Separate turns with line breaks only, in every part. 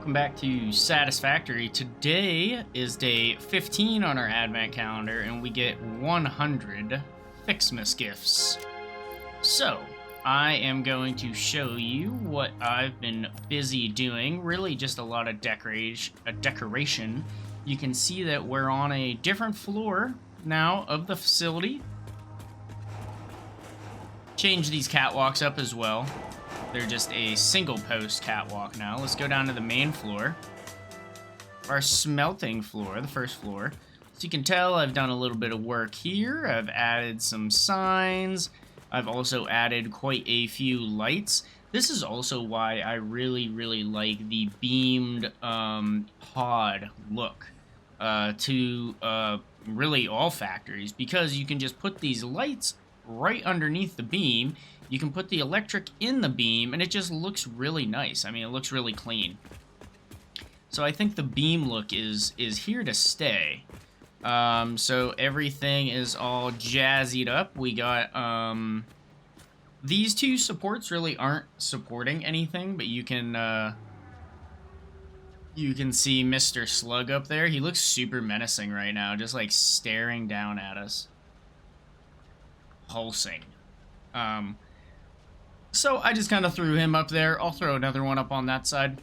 welcome back to Satisfactory. Today is day 15 on our advent calendar, and we get 100 FICSMAS gifts. So, I am going to show you what I've been busy doing. Really just a lot of decoration. You can see that we're on a different floor now of the facility. Change these catwalks up as well. They're just a single post catwalk now. Let's go down to the main floor. Our smelting floor, the first floor. So you can tell I've done a little bit of work here. I've added some signs. I've also added quite a few lights. This is also why I really like the beamed pod look to really all factories, because you can just put these lights right underneath the beam. You can put the electric in the beam, and it just looks really nice. I mean, it looks really clean. So I think the beam look is here to stay. So everything is all jazzied up. We got, these two supports really aren't supporting anything, but you can see Mr. Slug up there. He looks super menacing right now, just like staring down at us. Pulsing. So I just kind of threw him up there. I'll throw another one up on that side.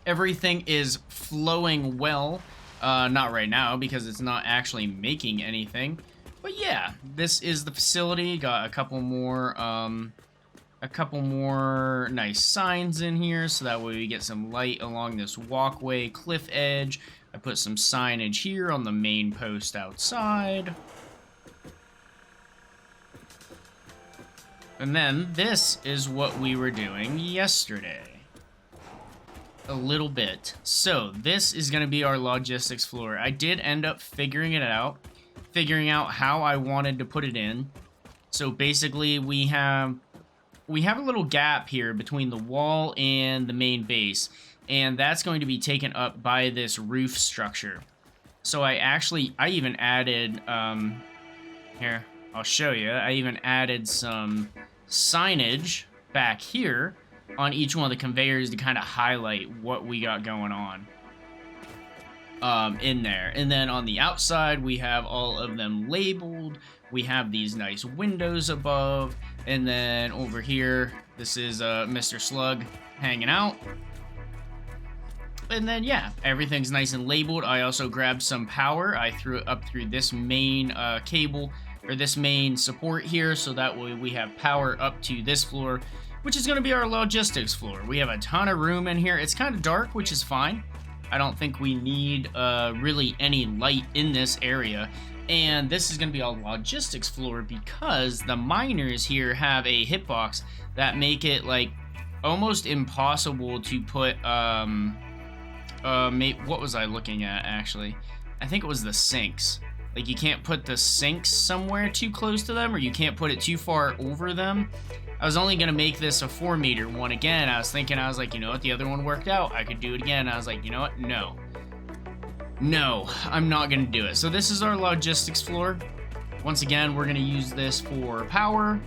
Everything is flowing well. Not right now because it's not actually making anything. But yeah, this is the facility. Got a couple more nice signs in here, so that way we get some light along this walkway, cliff edge. I put some signage here on the main post outside. And then this is what we were doing yesterday. A little bit. So this is going to be our logistics floor. I did end up figuring out how I wanted to put it in. So basically we have a little gap here between the wall and the main base, and that's going to be taken up by this roof structure. So I even added here, I'll show you. I even added some signage back here on each one of the conveyors to kind of highlight what we got going on in there. And then on the outside, we have all of them labeled. We have these nice windows above. And then over here, this is Mr. Slug hanging out. And then, yeah, everything's nice and labeled. I also grabbed some power. I threw it up through this main cable, or this main support here, so that way we have power up to this floor, which is going to be our logistics floor. We have a ton of room in here. It's kind of dark, which is fine. I don't think we need really any light in this area. And this is going to be our logistics floor because the miners here have a hitbox that make it like almost impossible to put what was I looking at actually? I think it was the sinks. Like, you can't put the sinks somewhere too close to them, or you can't put it too far over them. I was only going to make this a 4-meter one again. I was like, you know what, the other one worked out. I could do it again. I was like, you know what, no. No, I'm not going to do it. So this is our logistics floor. Once again, we're going to use this for power.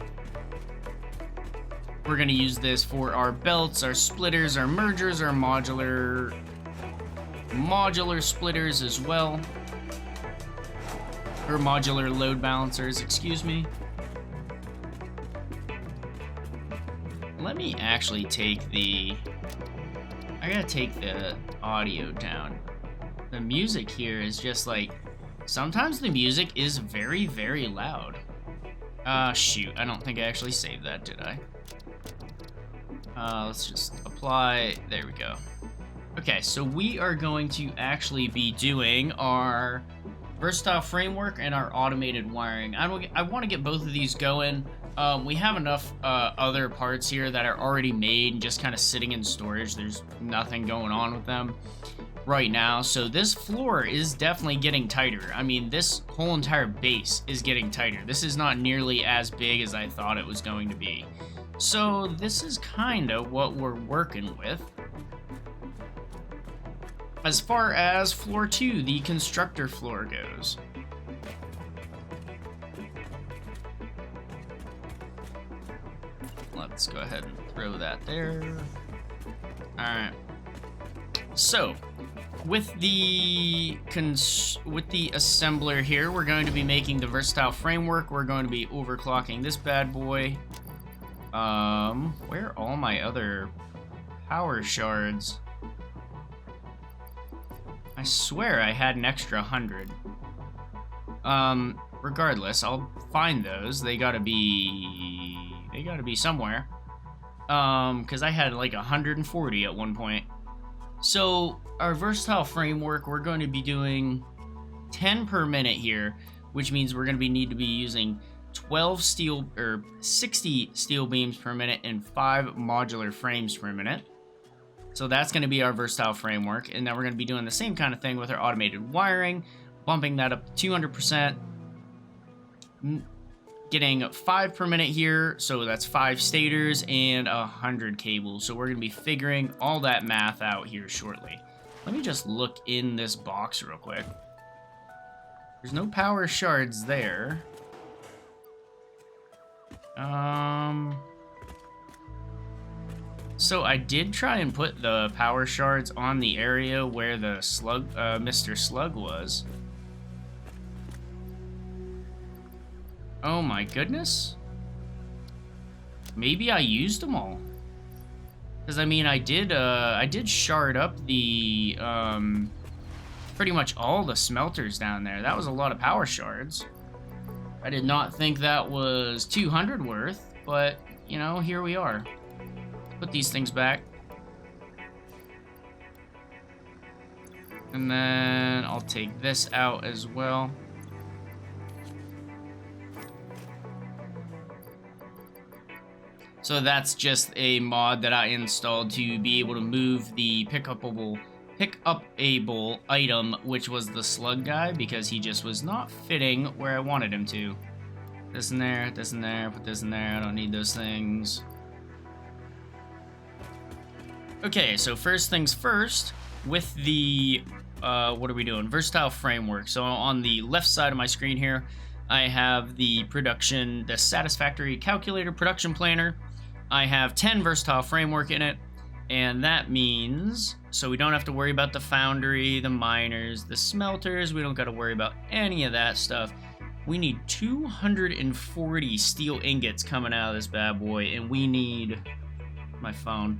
We're going to use this for our belts, our splitters, our mergers, our modular splitters as well. Or modular load balancers, excuse me. Let me actually I gotta take the audio down. The music here is just like, sometimes the music is very, very loud. Shoot, I don't think I actually saved that, did I? Let's just apply, there we go. Okay, so we are going to actually be doing our versatile framework and our automated wiring. I want to get both of these going. We have enough other parts here that are already made and just kind of sitting in storage. There's nothing going on with them right now. So this floor is definitely getting tighter. I mean, this whole entire base is getting tighter. This is not nearly as big as I thought it was going to be. So this is kind of what we're working with. As far as floor 2, the constructor floor goes. Let's go ahead and throw that there. Alright. So, with the assembler here, we're going to be making the versatile framework. We're going to be overclocking this bad boy. Where are all my other power shards? I swear I had an extra 100. Regardless, I'll find those. They gotta be somewhere. Because I had like 140 at one point. So, our versatile framework, we're going to be doing 10 per minute here, which means we're going to need to be using 60 steel beams per minute and 5 modular frames per minute. So that's going to be our versatile framework, and then we're going to be doing the same kind of thing with our automated wiring, bumping that up to 200%, getting 5 per minute here, so that's 5 stators and 100 cables. So we're going to be figuring all that math out here shortly. Let me just look in this box real quick. There's no power shards there. So I did try and put the power shards on the area where the slug, Mr. Slug was. Oh my goodness. Maybe I used them all. Because I mean, I did shard up the pretty much all the smelters down there. That was a lot of power shards. I did not think that was 200 worth, but you know, here we are. Put these things back. And then I'll take this out as well. So that's just a mod that I installed to be able to move the pick-upable item, which was the slug guy, because he just was not fitting where I wanted him to. This in there, put this in there. I don't need those things. Okay, so first things first, with the, what are we doing? Versatile framework. So on the left side of my screen here, I have the Satisfactory calculator production planner. I have 10 versatile framework in it, and that means, so we don't have to worry about the foundry, the miners, the smelters, we don't got to worry about any of that stuff. We need 240 steel ingots coming out of this bad boy, and we need, my phone,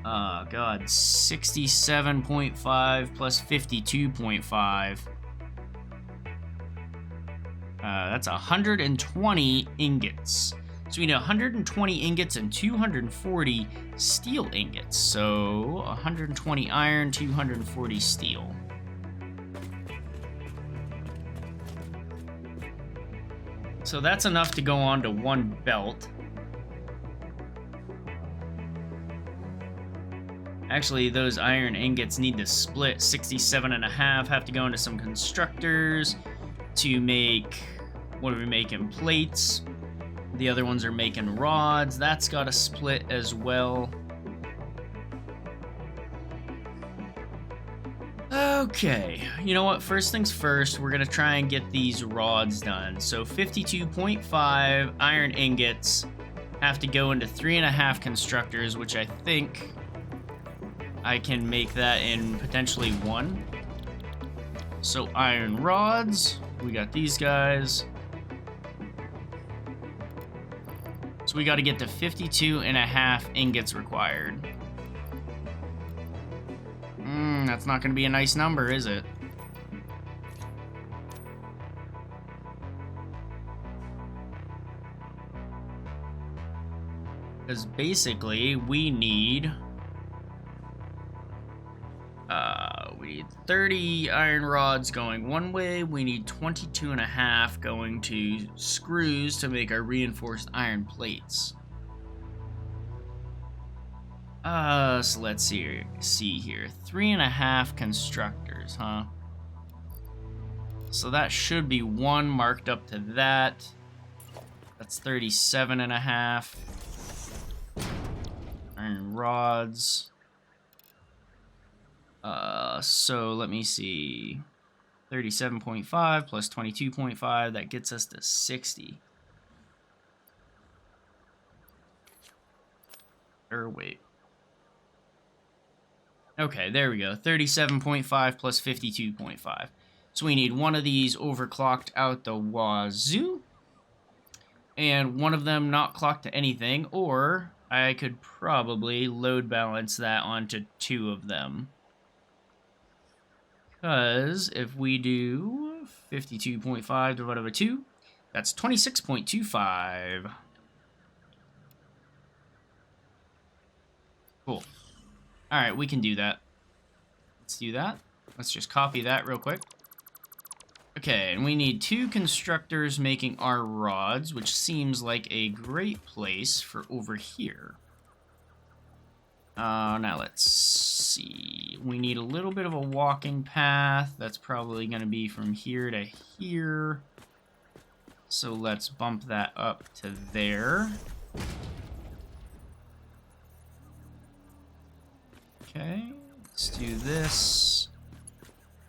oh god, 67.5 plus 52.5. That's 120 ingots. So we need 120 ingots and 240 steel ingots. So 120 iron, 240 steel. So that's enough to go onto one belt. Actually, those iron ingots need to split. 67.5 have to go into some constructors to make, what are we making? Plates. The other ones are making rods. That's got to split as well. Okay, you know what? First things first, we're going to try and get these rods done. So 52.5 iron ingots have to go into 3.5 constructors, which I think I can make that in potentially 1. So iron rods, we got these guys. So we got to get to 52.5 ingots required. That's not going to be a nice number, is it? Because basically, we need 30 iron rods going one way. We need 22.5 going to screws to make our reinforced iron plates. So let's see here. 3.5 constructors, huh? So that should be 1 marked up to that. That's 37.5 iron rods. So let me see. 37.5 plus 22.5, that gets us to 60. Or wait. Okay, there we go. 37.5 plus 52.5. So we need one of these overclocked out the wazoo. And one of them not clocked to anything. Or I could probably load balance that onto two of them. Because if we do 52.5 divided by 2, that's 26.25. Cool. Alright, we can do that. Let's do that. Let's just copy that real quick. Okay, and we need two constructors making our rods, which seems like a great place for over here. Now let's see. We need a little bit of a walking path. That's probably going to be from here to here. So let's bump that up to there. Okay, let's do this.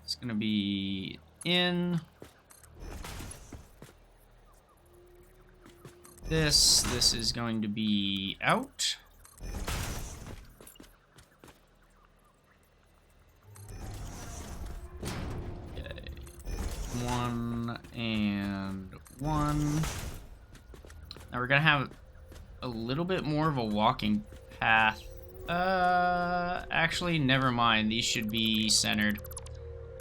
It's going to be in. This is going to be out. Okay. 1 and 1. Now we're going to have a little bit more of a walking path. Actually, never mind. These should be centered.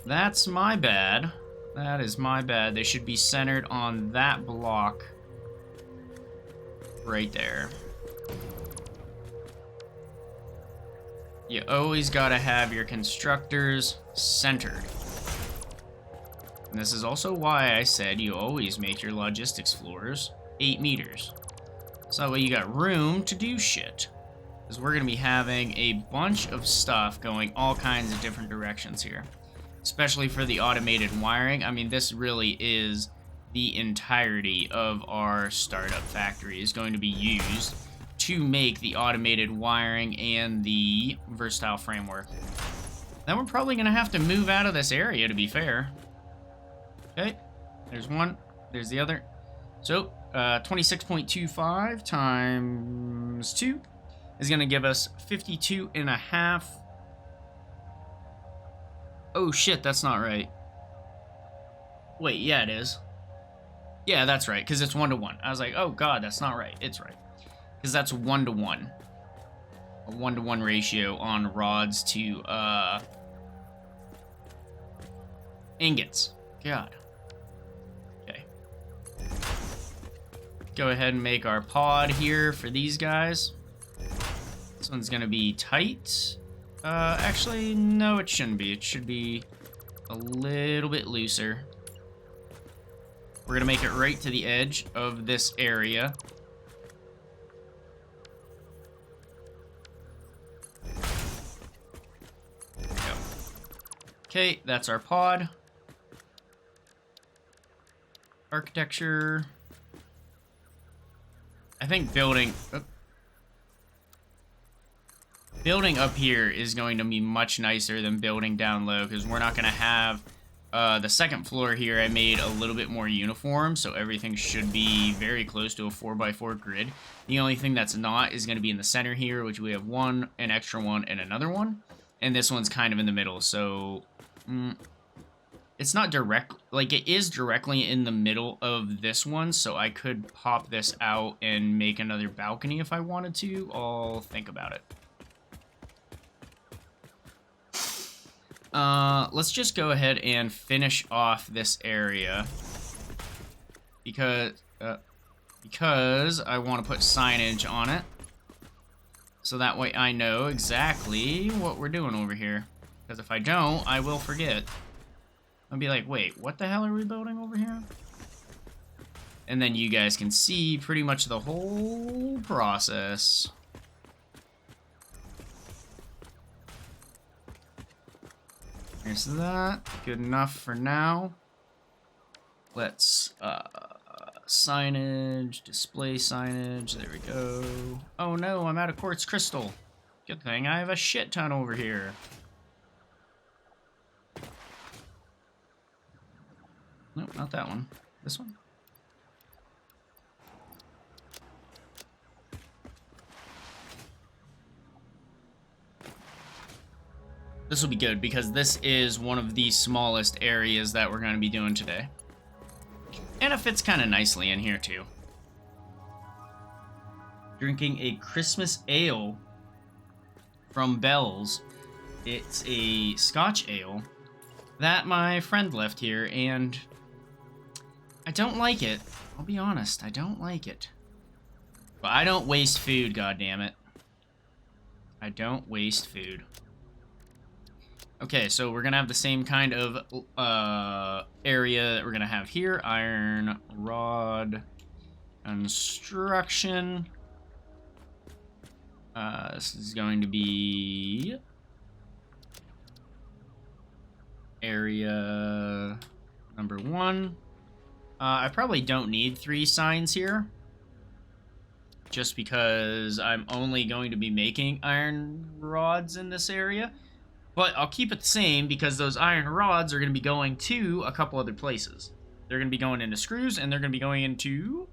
That's my bad. That is my bad. They should be centered on that block right there. You always gotta have your constructors centered. And this is also why I said you always make your logistics floors 8 meters. So that way you got room to do shit. Because we're gonna be having a bunch of stuff going all kinds of different directions here. Especially for the automated wiring. I mean, this really is the entirety of our startup factory is going to be used to make the automated wiring and the versatile framework. Then we're probably going to have to move out of this area, to be fair. Okay, there's one, there's the other. So, 26.25 times 2 is going to give us 52.5. Oh shit, that's not right. Wait, yeah, it is. Yeah, that's right, because it's 1 to 1. I was like, oh god, that's not right. It's right. Because that's 1 to 1. A 1 to 1 ratio on rods to, ingots. God. Okay. Go ahead and make our pod here for these guys. This one's gonna be tight. Actually, no, it shouldn't be. It should be a little bit looser. We're gonna make it right to the edge of this area. There we go. Okay, that's our pod. Architecture. I think building up here is going to be much nicer than building down low, because we're not going to have the second floor here. I made a little bit more uniform, so everything should be very close to a 4x4 grid. The only thing that's not is going to be in the center here, which we have one, an extra one, and another one. And this one's kind of in the middle, so it's not direct, like it is directly in the middle of this one, so I could pop this out and make another balcony if I wanted to. I'll think about it. Let's just go ahead and finish off this area because I want to put signage on it, so that way I know exactly what we're doing over here. Because if I don't, I will forget. I'll be like, wait, what the hell are we building over here? And then you guys can see pretty much the whole process. There's that. Good enough for now. Let's, signage, display signage. There we go. Oh no, I'm out of quartz crystal. Good thing I have a shit ton over here. Nope, not that one. This one? This will be good because this is one of the smallest areas that we're going to be doing today. And it fits kind of nicely in here too. Drinking a Christmas ale from Bell's. It's a Scotch ale that my friend left here, and I don't like it. I'll be honest, I don't like it. But I don't waste food, goddammit. I don't waste food. Okay, so we're gonna have the same kind of area that we're gonna have here. Iron rod construction. This is going to be area number 1. I probably don't need 3 signs here, just because I'm only going to be making iron rods in this area. But I'll keep it the same because those iron rods are going to be going to a couple other places. They're going to be going into screws, and they're going to be going into,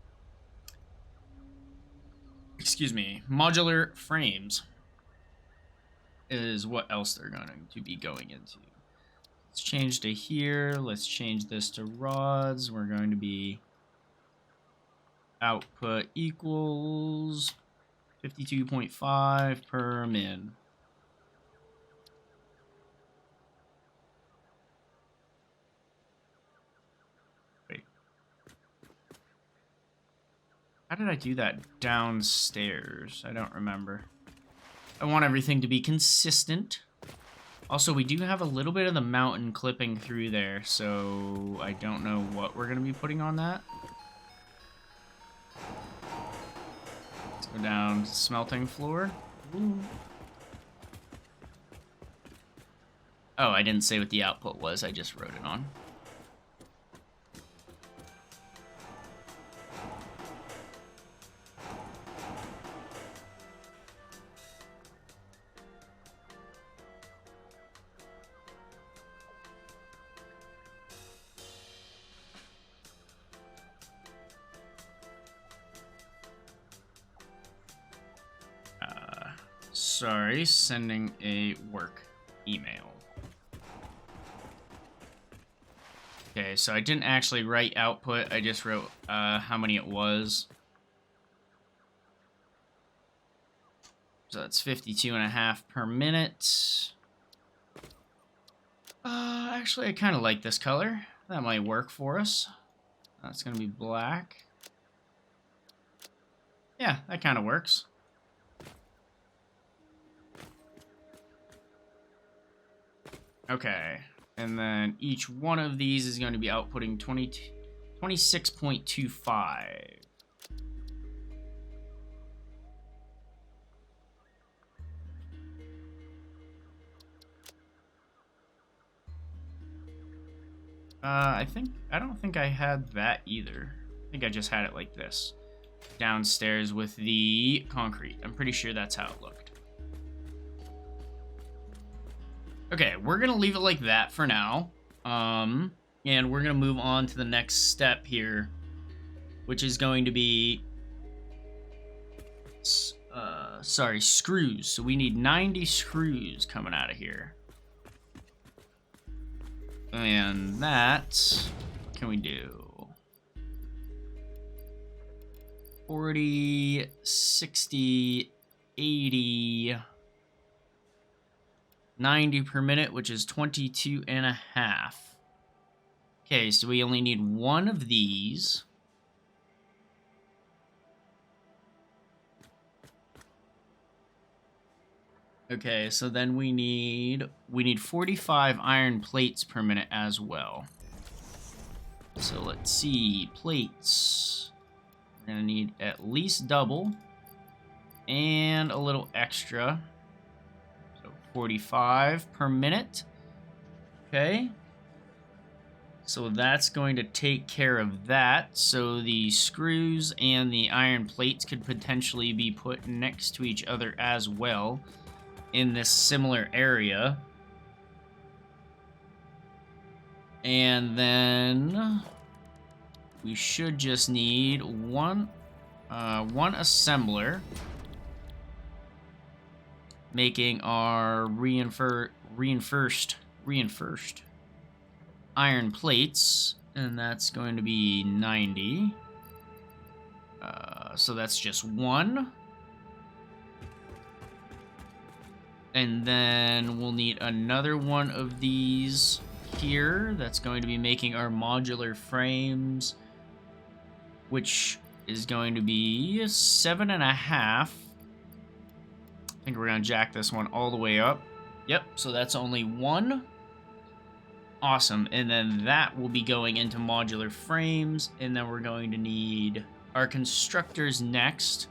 excuse me, modular frames is what else they're going to be going into. Let's change to here. Let's change this to rods. We're going to be output equals 52.5 per min. Wait. How did I do that downstairs? I don't remember. I want everything to be consistent. Also, we do have a little bit of the mountain clipping through there, so I don't know what we're going to be putting on that. Let's go down smelting floor. Ooh. Oh, I didn't say what the output was, I just wrote it on. Sorry, sending a work email. Okay, so I didn't actually write output, I just wrote how many it was. So that's 52.5 per minute. Actually, I kind of like this color. That might work for us. That's going to be black. Yeah, that kind of works. Okay, and then each one of these is going to be outputting 26.25. I don't think I had that either. I think I just had it like this. Downstairs with the concrete. I'm pretty sure that's how it looked. Okay, we're going to leave it like that for now. And we're going to move on to the next step here, which is going to be, screws. So we need 90 screws coming out of here. And that, what can we do? 40, 60, 80... 90 per minute, which is 22.5. Okay, so we only need one of these. Okay, so then we need 45 iron plates per minute as well. So let's see, plates. We're gonna need at least double and a little extra. 45 per minute. Okay. So that's going to take care of that. So the screws and the iron plates could potentially be put next to each other as well in this similar area. And then we should just need one assembler, making our reinforced iron plates, and that's going to be 90. So that's just one. And then we'll need another one of these here. That's going to be making our modular frames, which is going to be 7.5. I think we're going to jack this one all the way up. Yep, so that's only one. Awesome, and then that will be going into modular frames, and then we're going to need our constructors next,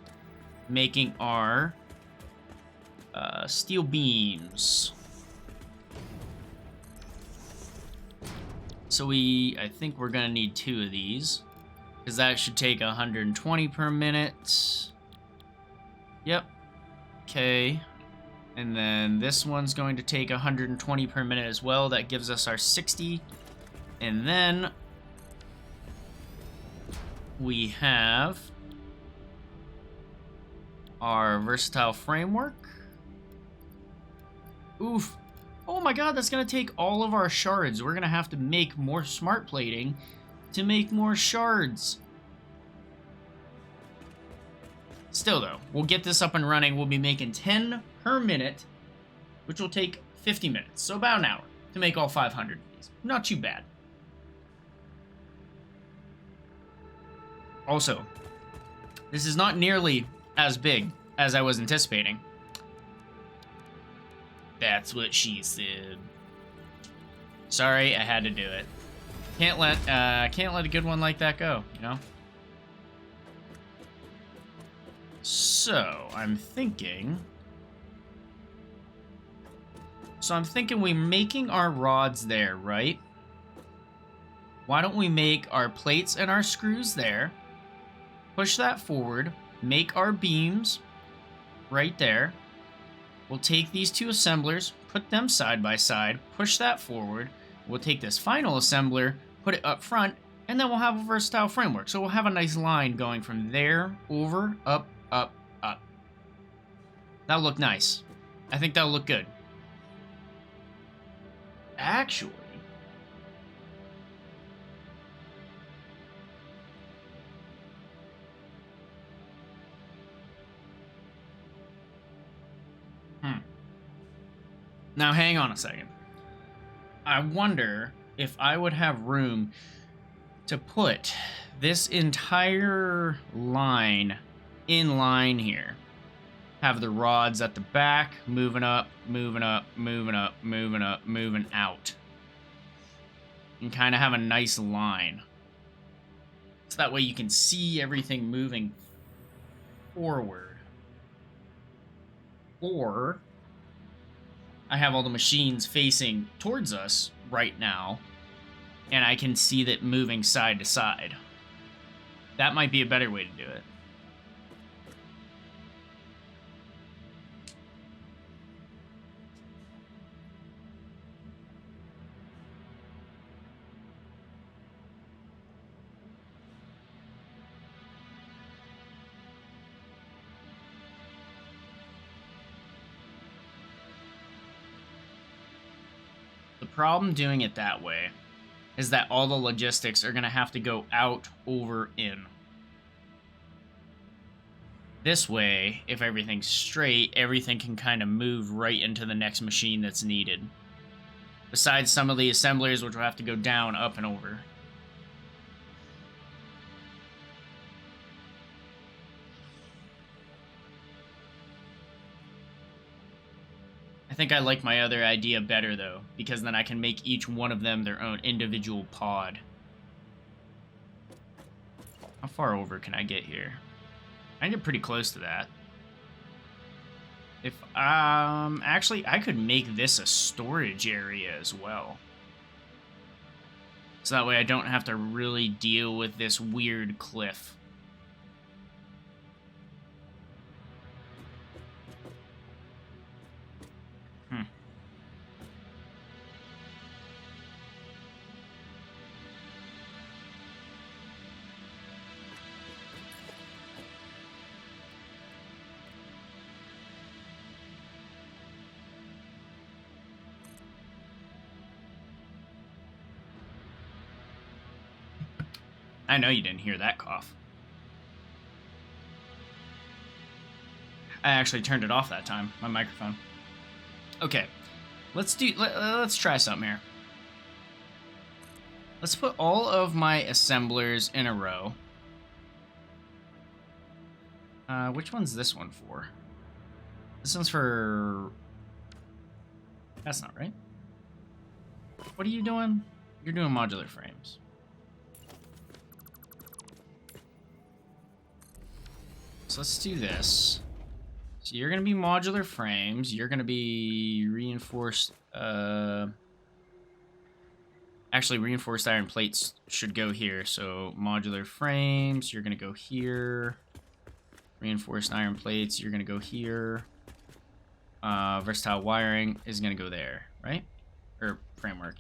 making our steel beams. So I think we're gonna need 2 of these, because that should take 120 per minute. Yep. Okay. And then this one's going to take 120 per minute as well. That gives us our 60. And then we have our versatile framework. Oof. Oh my god, that's going to take all of our shards. We're going to have to make more smart plating to make more shards. Still though, we'll get this up and running. We'll be making 10 per minute, which will take 50 minutes. So about an hour to make all 500 of these. Not too bad. Also, this is not nearly as big as I was anticipating. That's what she said. Sorry, I had to do it. Can't let a good one like that go, you know? So, I'm thinking we're making our rods there, right? Why don't we make our plates and our screws there? Push that forward, make our beams right there. We'll take these 2 assemblers, put them side by side, push that forward. We'll take this final assembler, put it up front, and then we'll have a versatile framework. So we'll have a nice line going from there, over, up, up, up. That'll look nice. I think that'll look good. Actually, now hang on a second. I wonder if I would have room to put this entire line in line here. Have the rods at the back, moving up, moving up, moving up, moving up, moving out. And kind of have a nice line. So that way you can see everything moving forward. Or I have all the machines facing towards us right now, and I can see that moving side to side. That might be a better way to do it. The problem doing it that way is that all the logistics are going to have to go out, over, in. This way, if everything's straight, everything can kind of move right into the next machine that's needed. Besides some of the assemblers, which will have to go down, up, and over. I think I like my other idea better, though, because then I can make each one of them their own individual pod. How far over can I get here? I can get pretty close to that. If, actually, I could make this a storage area as well. So that way I don't have to really deal with this weird cliff. I know you didn't hear that cough. I actually turned it off that time, my microphone. Okay, let's try something here. Let's put all of my assemblers in a row. Which one's this one for? This one's for... That's not right. What are you doing? You're doing modular frames. So let's do this. So you're going to be modular frames. You're going to be reinforced... Actually, reinforced iron plates should go here. So modular frames, you're going to go here. Reinforced iron plates, you're going to go here. Versatile wiring is going to go there, right? Or framework.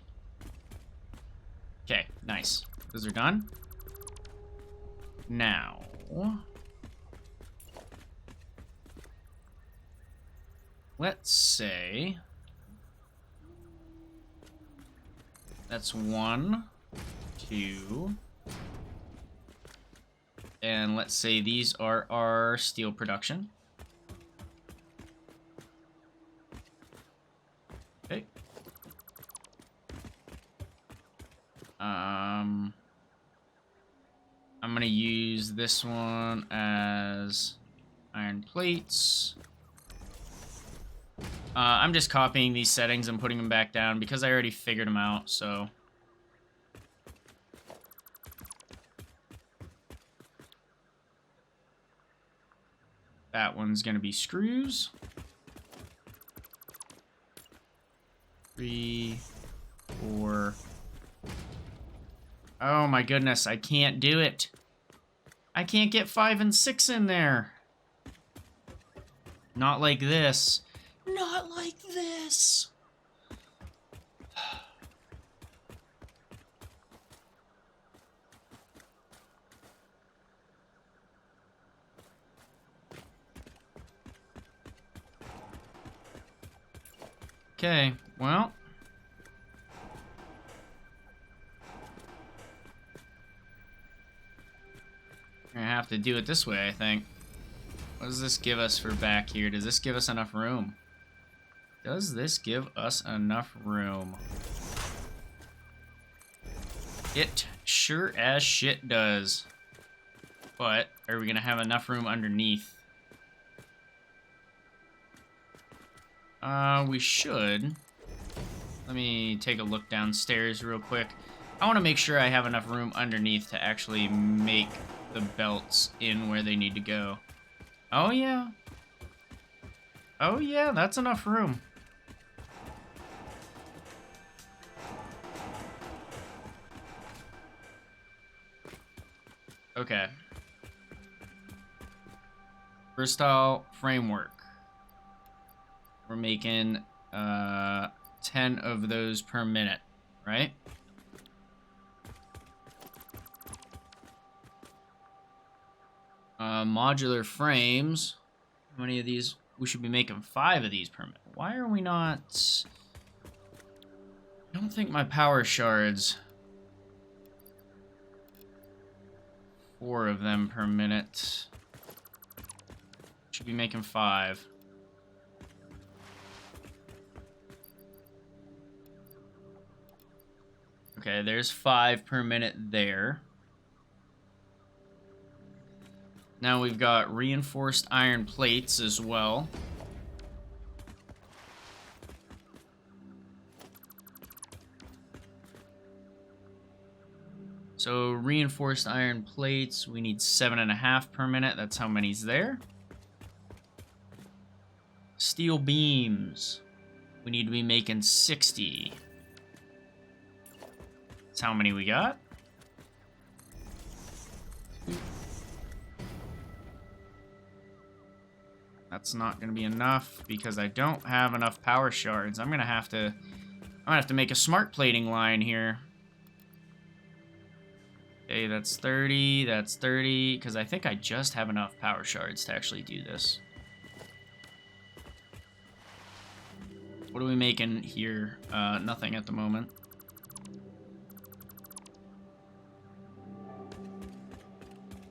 Okay, nice. Those are done. Now... let's say... that's 1, 2... and let's say these are our steel production. Okay. I'm gonna use this one as iron plates. I'm just copying these settings and putting them back down because I already figured them out, so... that one's gonna be screws. 3, 4. Oh my goodness, I can't do it. I can't get 5 and 6 in there. Not like this. Not like this. Okay, well. We're gonna have to do it this way, I think. What does this give us for back here? Does this give us enough room? Does this give us enough room? It sure as shit does. But, are we gonna have enough room underneath? We should. Let me take a look downstairs real quick. I want to make sure I have enough room underneath to actually make the belts in where they need to go. Oh, yeah. Oh, yeah, that's enough room. Okay. Versatile framework. We're making 10 of those per minute, right? Modular frames. How many of these? We should be making 5 of these per minute. Why are we not... I don't think my power shards... 4 of them per minute. Should be making 5. Okay, there's 5 per minute there. Now we've got reinforced iron plates as well. So reinforced iron plates, we need 7.5 per minute. That's how many's there. Steel beams, we need to be making 60. That's how many we got. That's not going to be enough because I don't have enough power shards. I'm gonna have to make a smart plating line here. Okay, that's 30. That's 30 because I think I just have enough power shards to actually do this. What are we making here? Nothing at the moment.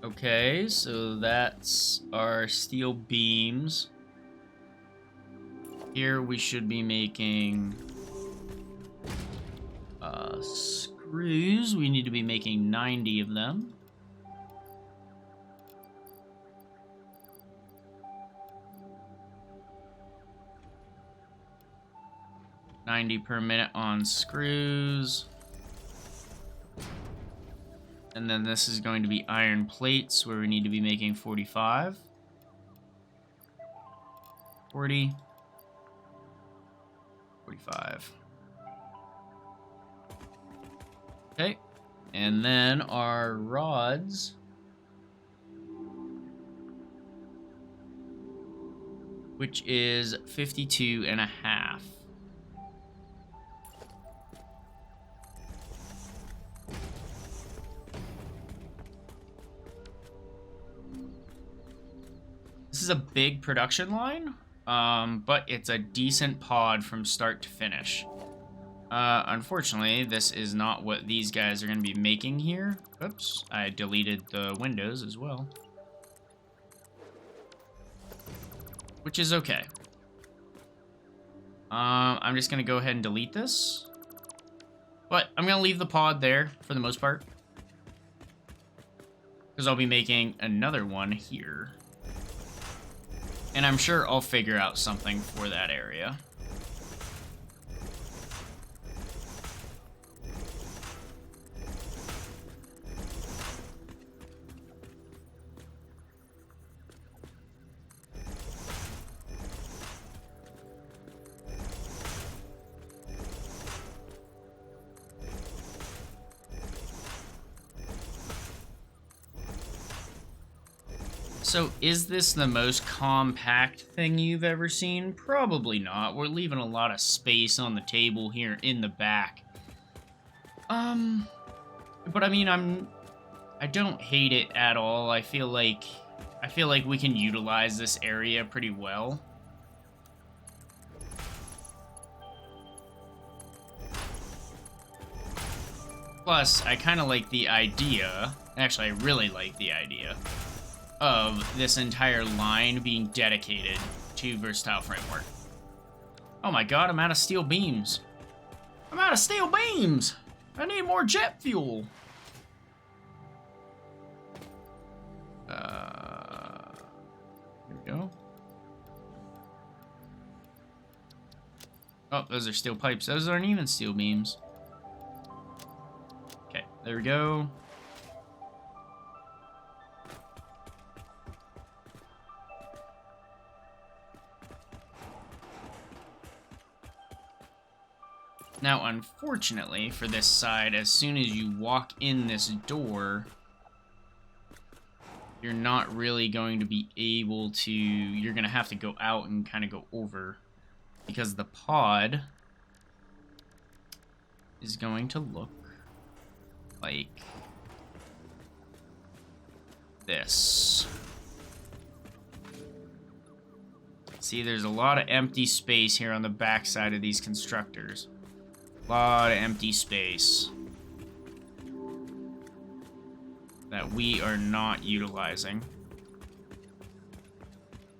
Okay, so that's our steel beams. Here we should be making screws. We need to be making 90 of them. $90 per minute on screws. And then this is going to be iron plates, where we need to be making 45. 40. 45. Okay. And then our rods, which is 52 and a half. This is a big production line, but it's a decent pod from start to finish. Unfortunately, this is not what these guys are going to be making here. Oops, I deleted the windows as well. Which is okay. I'm just going to go ahead and delete this. But I'm going to leave the pod there for the most part, because I'll be making another one here. And I'm sure I'll figure out something for that area. So, is this the most compact thing you've ever seen? Probably not. We're leaving a lot of space on the table here in the back. But I mean, I don't hate it at all. I feel like we can utilize this area pretty well. Plus, I kind of like the idea. Actually, I really like the idea of this entire line being dedicated to Versatile Framework. Oh my god, I'm out of steel beams. I'm out of steel beams! I need more jet fuel. Here we go. Oh, those are steel pipes. Those aren't even steel beams. Okay, there we go. Now, unfortunately, for this side, as soon as you walk in this door, you're not really going to be able to... You're going to have to go out and kind of go over, because the pod is going to look like this. See, there's a lot of empty space here on the backside of these constructors. A lot of empty space that we are not utilizing.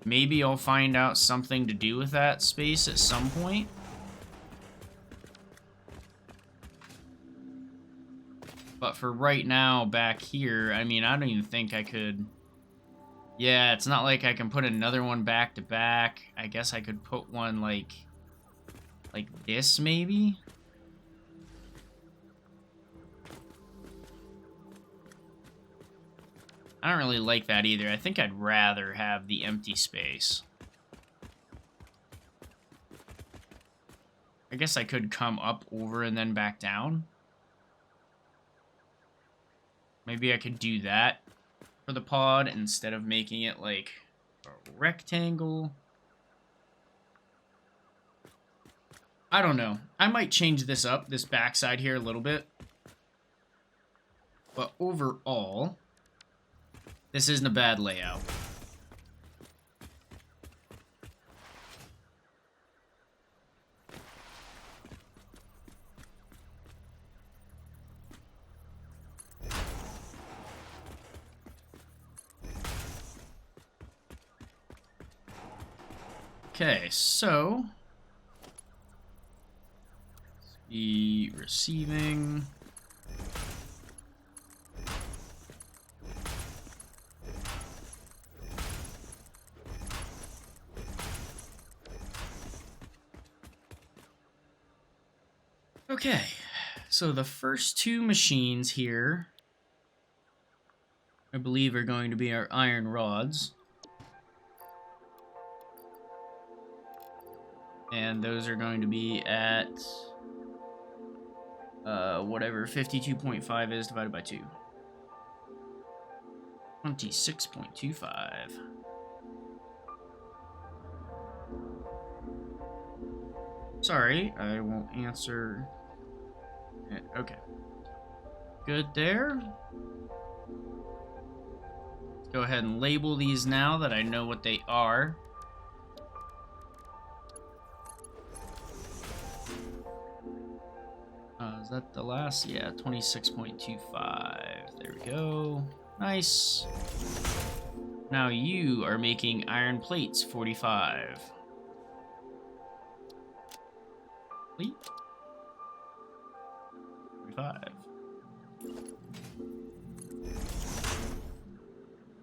Maybe I'll find out something to do with that space at some point. But for right now, back here, I mean, I don't even think I could... Yeah, it's not like I can put another one back to back. I guess I could put one like this, maybe? I don't really like that either. I think I'd rather have the empty space. I guess I could come up, over, and then back down. Maybe I could do that for the pod instead of making it like a rectangle. I don't know. I might change this up, this backside here, a little bit. But overall, this isn't a bad layout. Okay, so the receiving. Okay, so the first two machines here, I believe, are going to be our iron rods. And those are going to be at whatever 52.5 is divided by 2. 26.25. Sorry, I won't answer. Okay. Good there. Let's go ahead and label these now that I know what they are. Is that the last? Yeah, 26.25. There we go. Nice. Now you are making iron plates, 45. Plate. 45.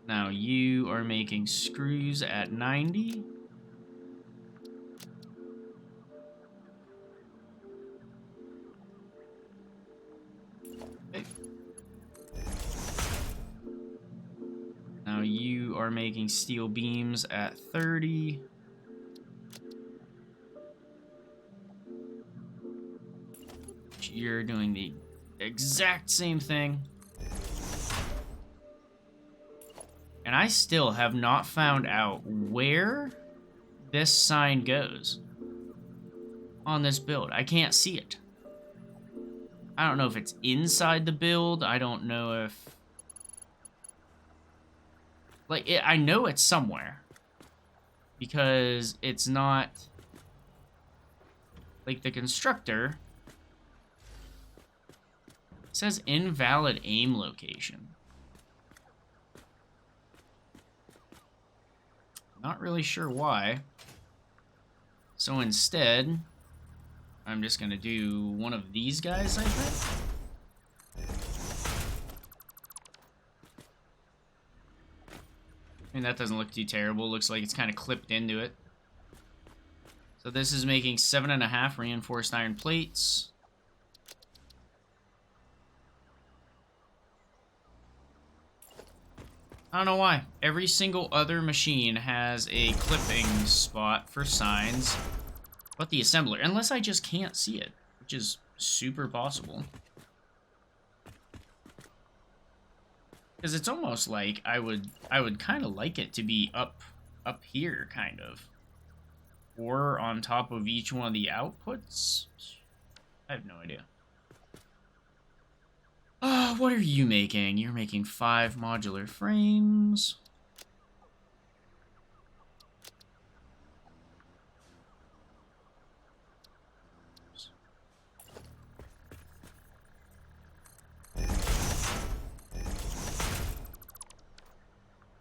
Now you are making screws at 90. Okay. Now you are making steel beams at 30. You're doing the exact same thing. And I still have not found out where this sign goes on this build. I can't see it. I don't know if it's inside the build. I don't know if... Like, I know it's somewhere. Because it's not... Like, the constructor... It says invalid aim location. Not really sure why. So instead, I'm just going to do one of these guys, I think. I mean, that doesn't look too terrible. Looks like it's kind of clipped into it. So this is making 7.5 reinforced iron plates. I don't know why. Every single other machine has a clipping spot for signs, but the assembler, unless I just can't see it, which is super possible. Because it's almost like I would kind of like it to be up here, kind of. Or on top of each one of the outputs. I have no idea. What are you making? You're making 5 modular frames.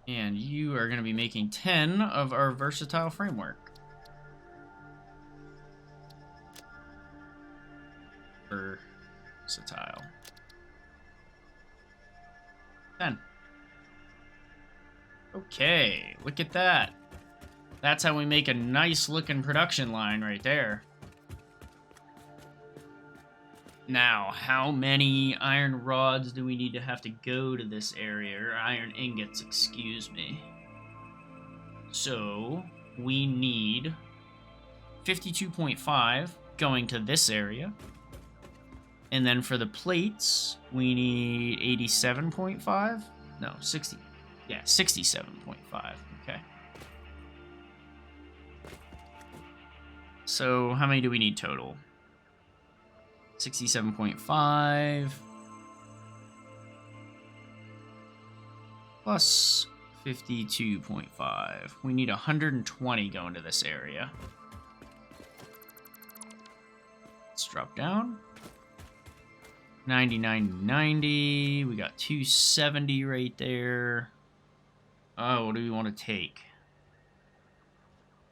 And you are going to be making 10 of our versatile framework. Versatile. 10. Okay, look at that. That's how we make a nice looking production line right there. Now, how many iron rods do we need to have to go to this area? Or iron ingots, excuse me. So, we need 52.5 going to this area. And then for the plates, we need 87.5? No, 60. Yeah, 67.5. Okay. So, how many do we need total? 67.5 plus 52.5. We need 120 going to this area. Let's drop down. 99, 90. We got 270 right there. Oh, what do we want to take?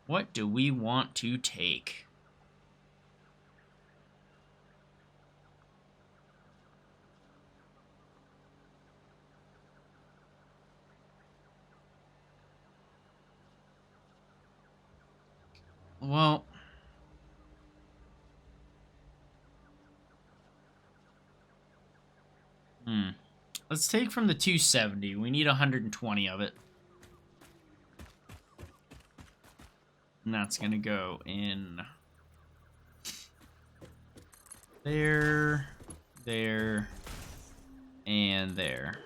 What do we want to take? Well, let's take from the 270. We need 120 of it. And that's going to go in there, there, and there.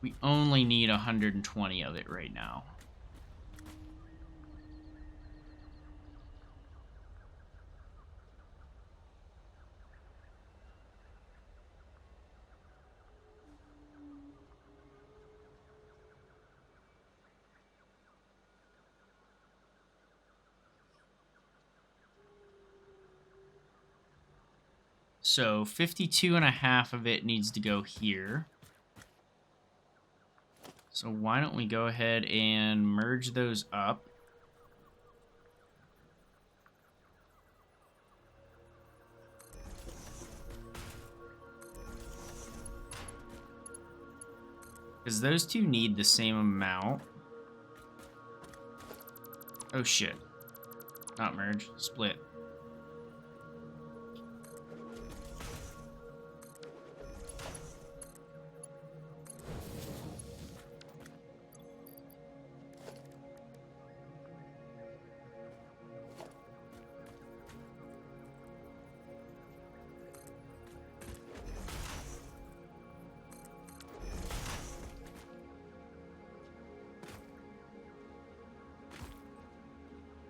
We only need 120 of it right now. So 52.5 of it needs to go here. So why don't we go ahead and merge those up. Because those two need the same amount. Oh shit. Not merge, split.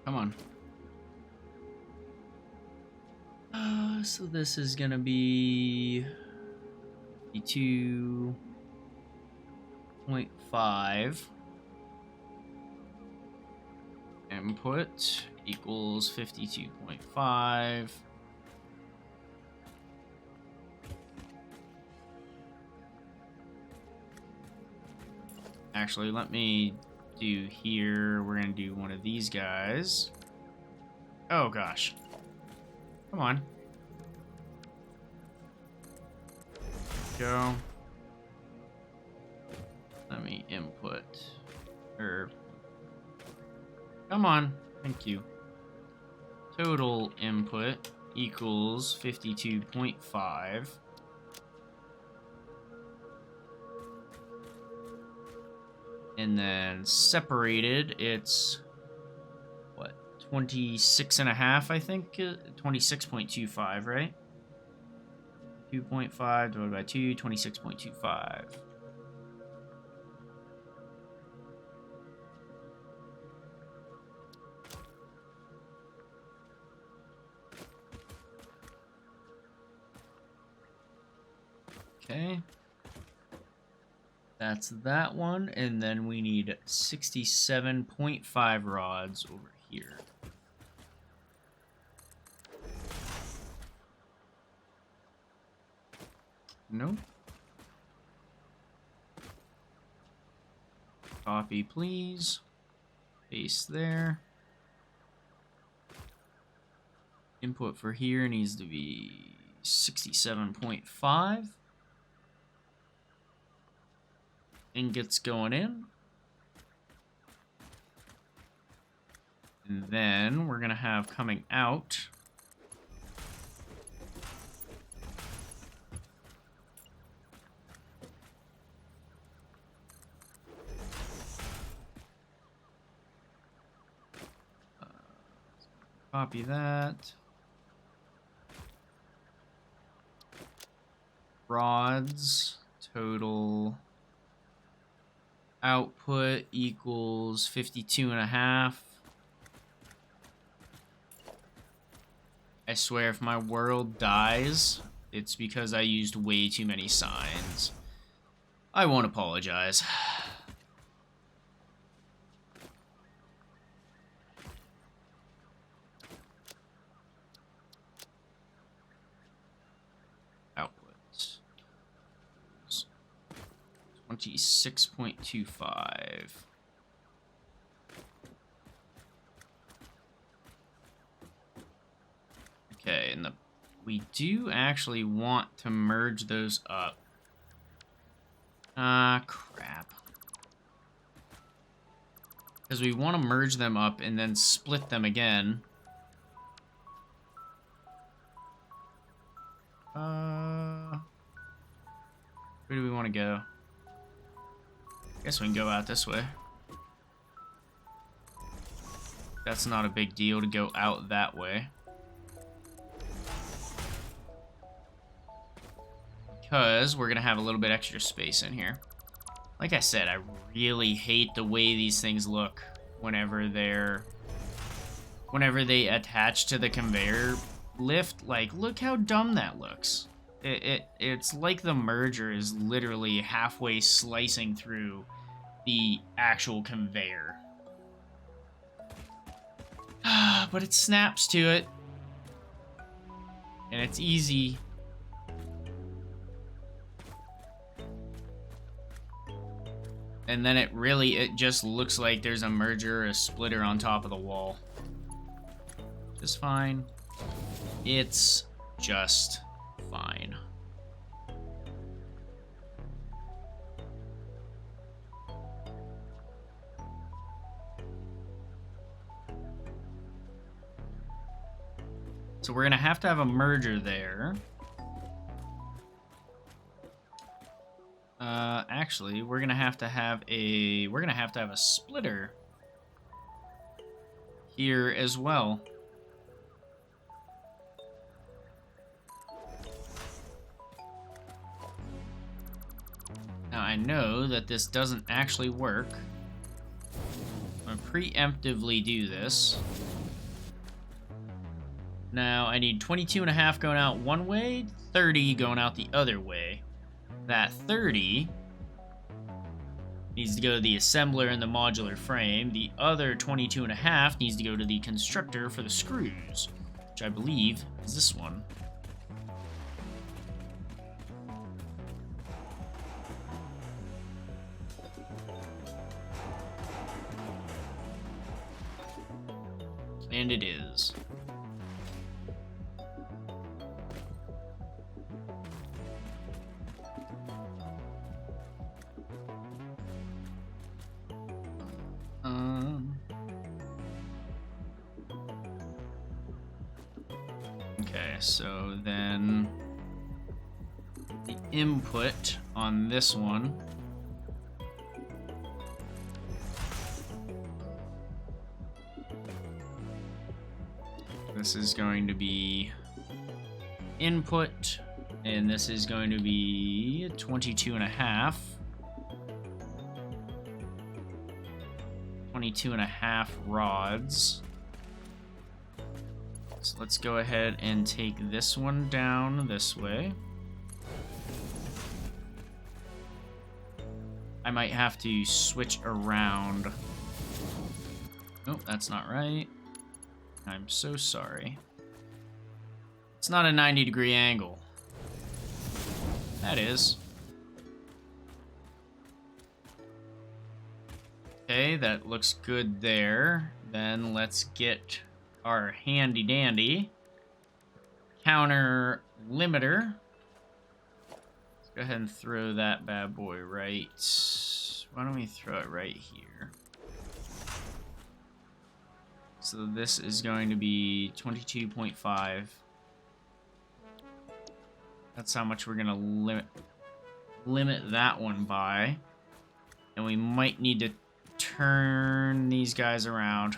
Come on. So this is gonna be 2.5 input equals 52.5. Actually, let me do here. We're gonna do one of these guys. Oh gosh. Come on. Go. Let me input. Come on. Thank you. Total input equals 52.5. And then separated, it's what, 26.5, I think? 26.25, right? 2.5 divided by 2, 26.25. Okay. That's that one, and then we need 67.5 rods over here. Nope. Copy, please. Paste there. Input for here needs to be 67.5. Ingots going in. And then we're going to have coming out copy that. Rods total output equals 52.5. I swear if my world dies, it's because I used way too many signs. I won't apologize. 26.25. Okay, and we do actually want to merge those up. Crap. Because we want to merge them up and then split them again. Where do we want to go? I guess we can go out this way. That's not a big deal to go out that way. Because we're going to have a little bit extra space in here. Like I said, I really hate the way these things look whenever they attach to the conveyor lift. Like, look how dumb that looks. It's like the merger is literally halfway slicing through the actual conveyor. But it snaps to it. And it's easy. And then it just looks like there's a merger or a splitter on top of the wall. Just fine. It's just fine. So we're gonna have to have a merger there. Actually, we're gonna have to have a splitter here as well. Now I know that this doesn't actually work. I'm gonna preemptively do this. Now I need 22.5 going out one way, 30 going out the other way. That 30 needs to go to the assembler and the modular frame. The other 22.5 needs to go to the constructor for the screws, which I believe is this one. And it is. Okay, so then the input on this one this is going to be input, and this is going to be 22.5. 22.5 rods. So let's go ahead and take this one down this way. I might have to switch around. Nope, that's not right. I'm so sorry. It's not a 90-degree angle. That is. Okay, that looks good there. Then let's get our handy-dandy counter limiter. Let's go ahead and throw that bad boy right. Why don't we throw it right here? So this is going to be 22.5. That's how much we're gonna limit that one by. And we might need to turn these guys around.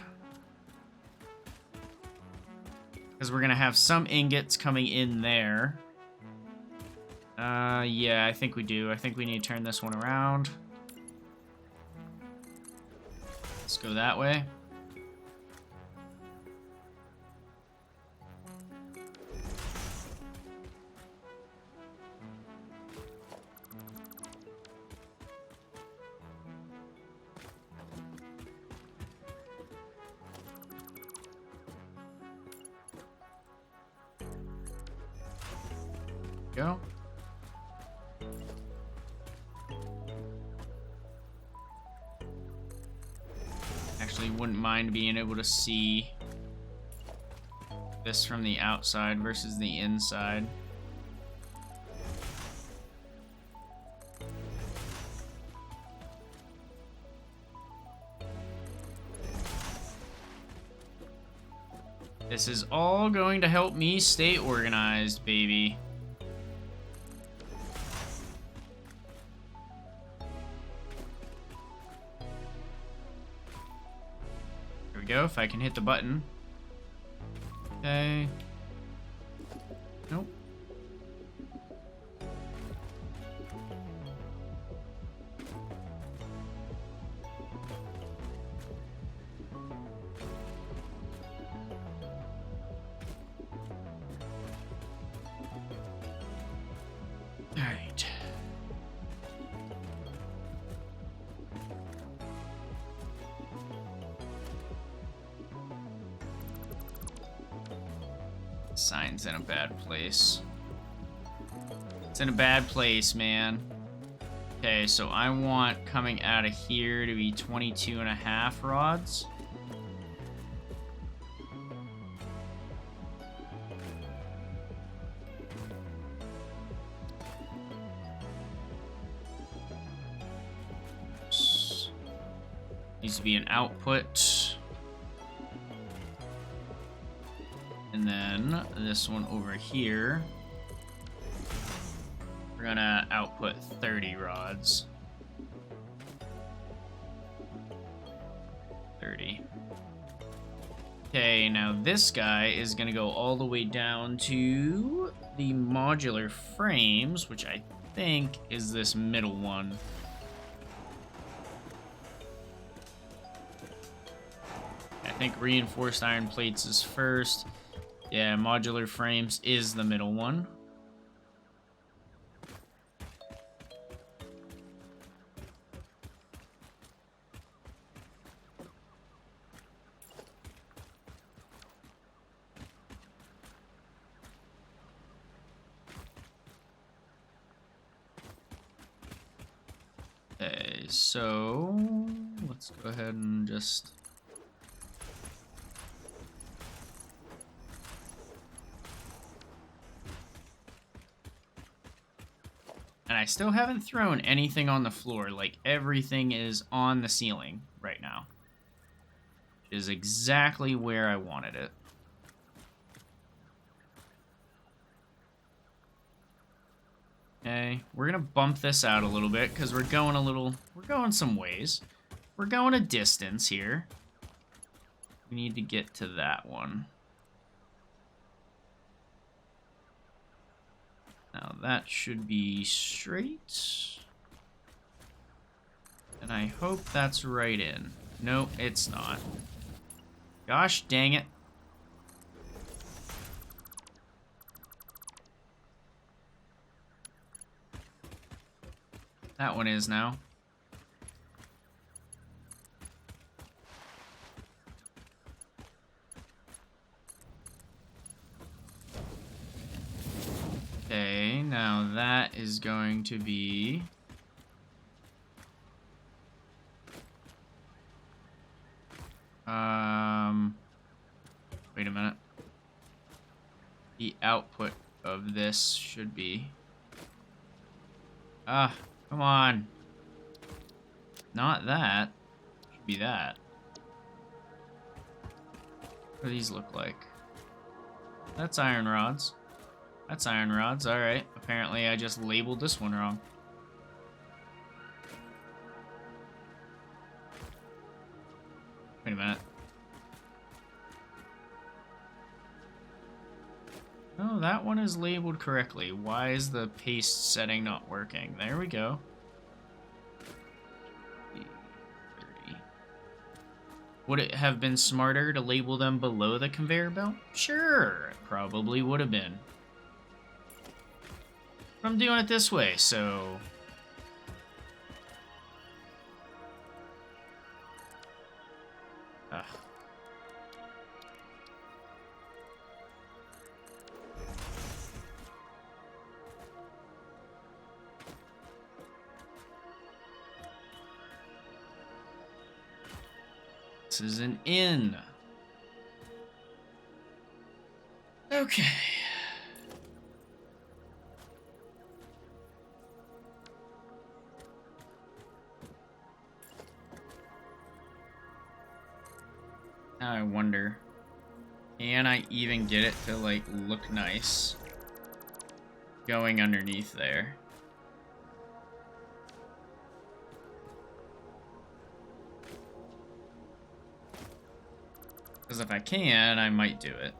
Because we're gonna have some ingots coming in there. Yeah, I think we do. I think we need to turn this one around. Let's go that way. Go. Actually, wouldn't mind being able to see this from the outside versus the inside. This is all going to help me stay organized, baby. There we go, if I can hit the button. Okay. Nope. All right. Sign's in a bad place. It's in a bad place, man. Okay, so I want coming out of here to be 22.5 rods. Needs to be an output. And then this one over here, we're gonna output 30 rods. 30. Okay, now this guy is gonna go all the way down to the modular frames, which I think is this middle one. I think reinforced iron plates is first. Yeah, modular frames is the middle one. Okay, so let's go ahead and just... And I still haven't thrown anything on the floor. Like, everything is on the ceiling right now. Which is exactly where I wanted it. Okay, we're gonna bump this out a little bit because we're going some ways. We're going a distance here. We need to get to that one. Now that should be straight. And I hope that's right in. No, it's not. Gosh dang it. That one is now. Okay, now that is going to be... Wait a minute. The output of this should be... Ah, come on. Not that. Should be that. What do these look like? That's iron rods. That's iron rods, alright. Apparently I just labeled this one wrong. Wait a minute. No, that one is labeled correctly. Why is the paste setting not working? There we go. 30. Would it have been smarter to label them below the conveyor belt? Sure, it probably would have been. I'm doing it this way, so... Ugh. This is an inn. Okay. Now I wonder, can I even get it to, like, look nice going underneath there? Because if I can, I might do it.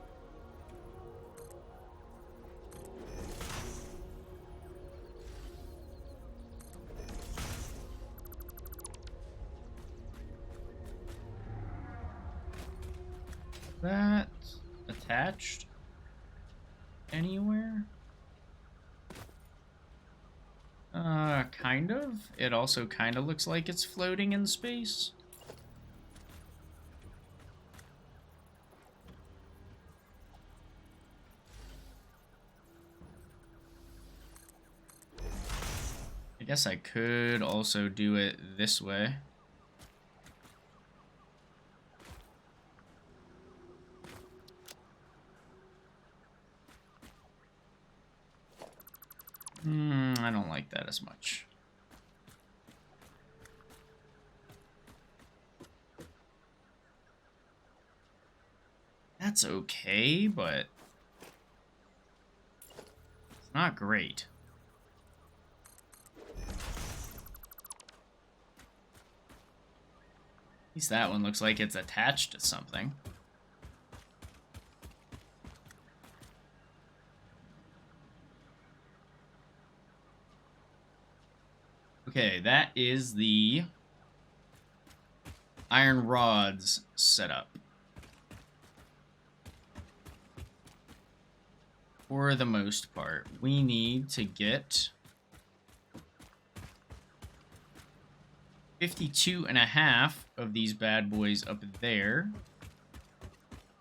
That attached anywhere? Kind of. It also kind of looks like it's floating in space. I guess I could also do it this way. I don't like that as much. That's okay, but it's not great. At least that one looks like it's attached to something. Okay, that is the iron rods setup. For the most part, we need to get 52.5 of these bad boys up there.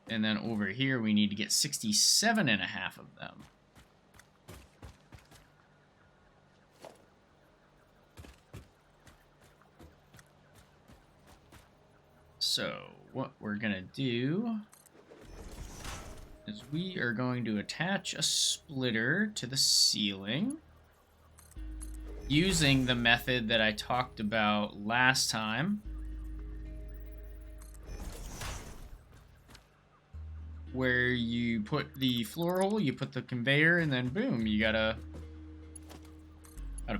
And then over here, we need to get 67.5 of them. So, what we're gonna do is we are going to attach a splitter to the ceiling using the method that I talked about last time, where you put the floor hole, you put the conveyor, and then boom, you got a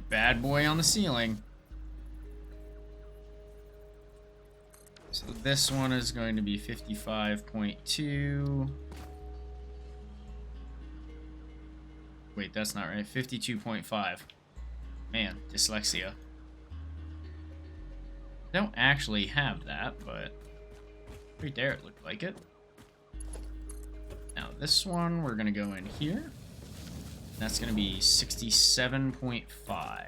bad boy on the ceiling. So this one is going to be 55.2. Wait, that's not right. 52.5. Man, dyslexia. Don't actually have that, but right there it looked like it. Now this one, we're gonna go in here. That's gonna be 67.5.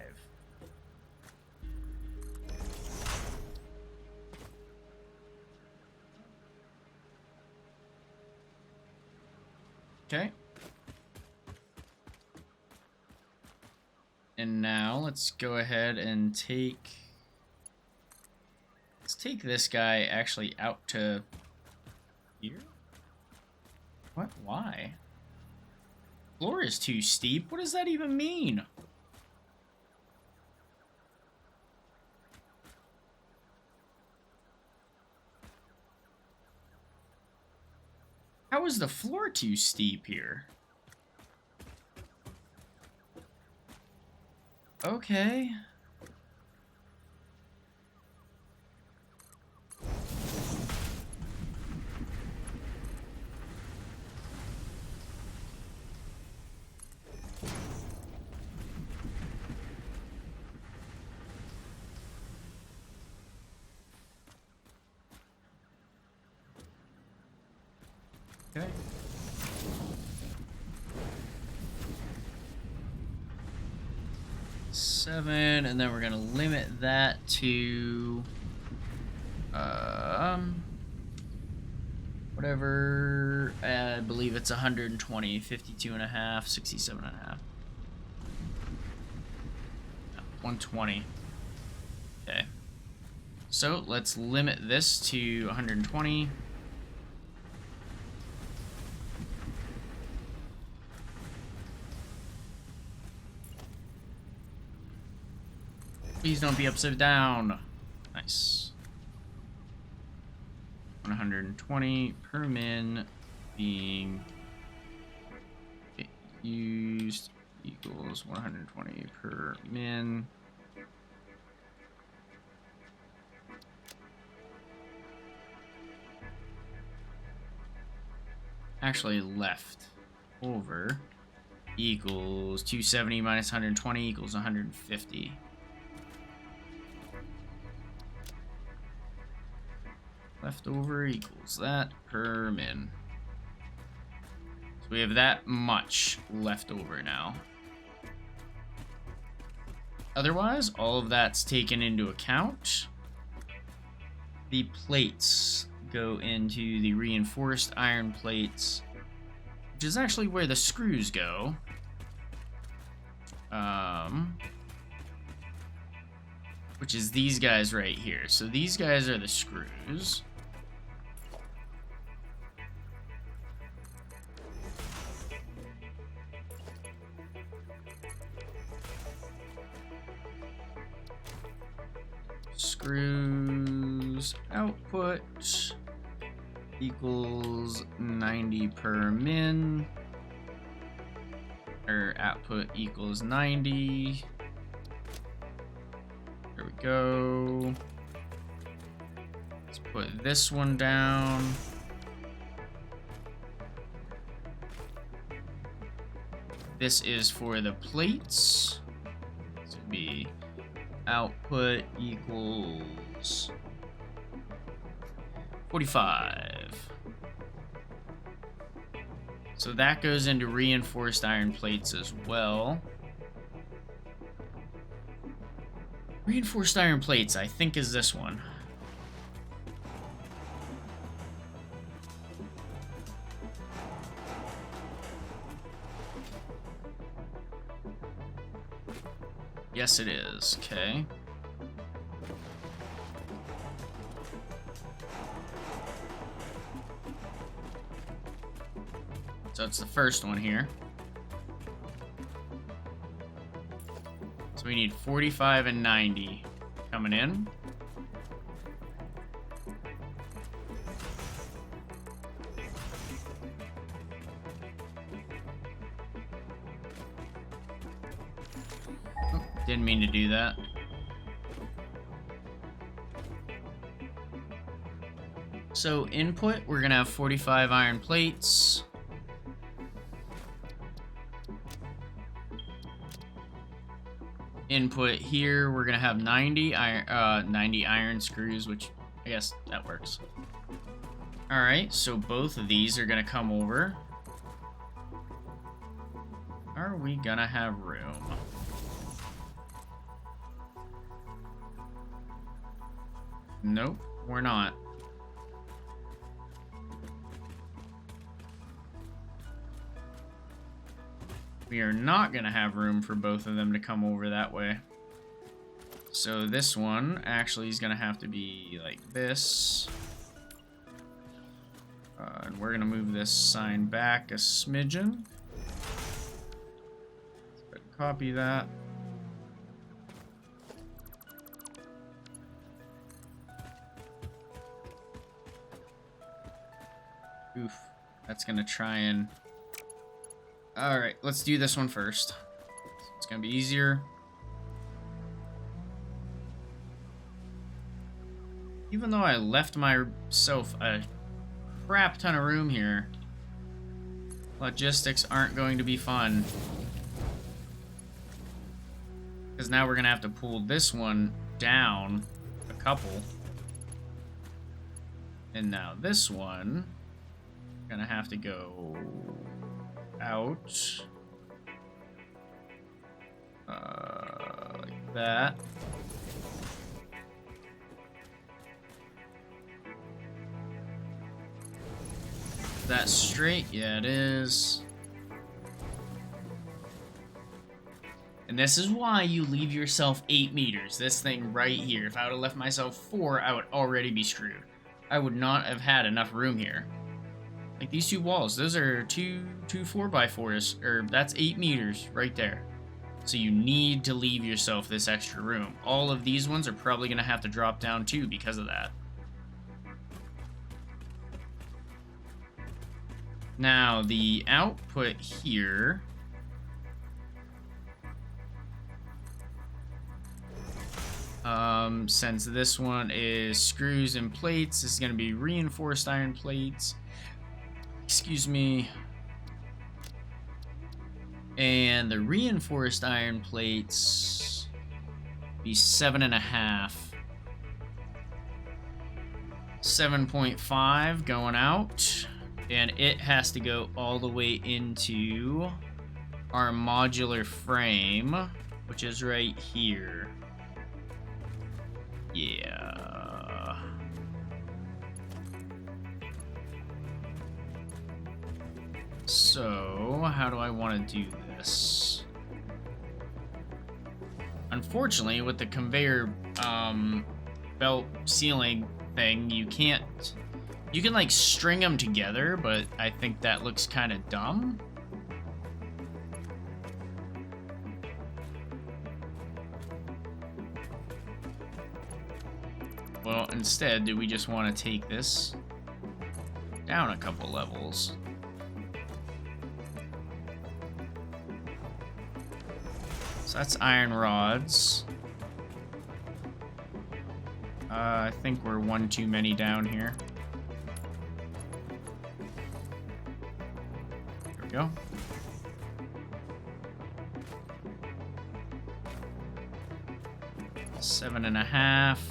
Okay. And now let's go ahead and let's take this guy actually out to here. What? Why? Floor is too steep. What does that even mean? How is the floor too steep here? Okay. Okay. Seven, and then we're gonna limit that to whatever. I believe it's 120, 52.5, 67.5. 120. Okay. So let's limit this to 120. Please don't be upside down. Nice. 120 per min being used equals 120 per min. Actually, left over equals 270 minus 120 equals 150. Leftover equals that per min. So we have that much left over now. Otherwise, all of that's taken into account. The plates go into the reinforced iron plates, which is actually where the screws go. Which is these guys right here. So these guys are the screws. Screws output equals 90 per min, or output equals 90. There we go. Let's put this one down. This is for the plates. This would be output equals 45. So that goes into reinforced iron plates as well. Reinforced iron plates, I think, is this one. Yes, it is. Okay. So it's the first one here. So we need 45 and 90 coming in. Oh, didn't mean to do that. So input, we're gonna have 45 iron plates. Input here, we're gonna have 90 iron screws, which I guess that works. All right, so both of these are gonna come over. Are we gonna have room? Nope, we're not. We are not going to have room for both of them to come over that way. So this one actually is going to have to be like this. And we're going to move this sign back a smidgen. Let's copy that. Oof. That's going to try and... Alright, let's do this one first. It's gonna be easier. Even though I left myself a crap ton of room here, logistics aren't going to be fun. Because now we're gonna have to pull this one down a couple. And now this one, gonna have to go out like that. That straight? Yeah, it is. And this is why you leave yourself 8 meters. This thing right here. If I would have left myself 4, I would already be screwed. I would not have had enough room here. Like these 2 walls, those are two 4x4s, or that's 8 meters right there. So you need to leave yourself this extra room. All of these ones are probably going to have to drop down too because of that. Now, the output here... since this one is screws and plates, this is going to be reinforced iron plates. Excuse me. And the reinforced iron plates be 7.5. 7.5 going out. And it has to go all the way into our modular frame, which is right here. Yeah. So, how do I want to do this? Unfortunately, with the conveyor belt ceiling thing, you can't... You can, like, string them together, but I think that looks kind of dumb. Well, instead, do we just want to take this down a couple levels? So that's iron rods. I think we're one too many down here. There we go. Seven and a half.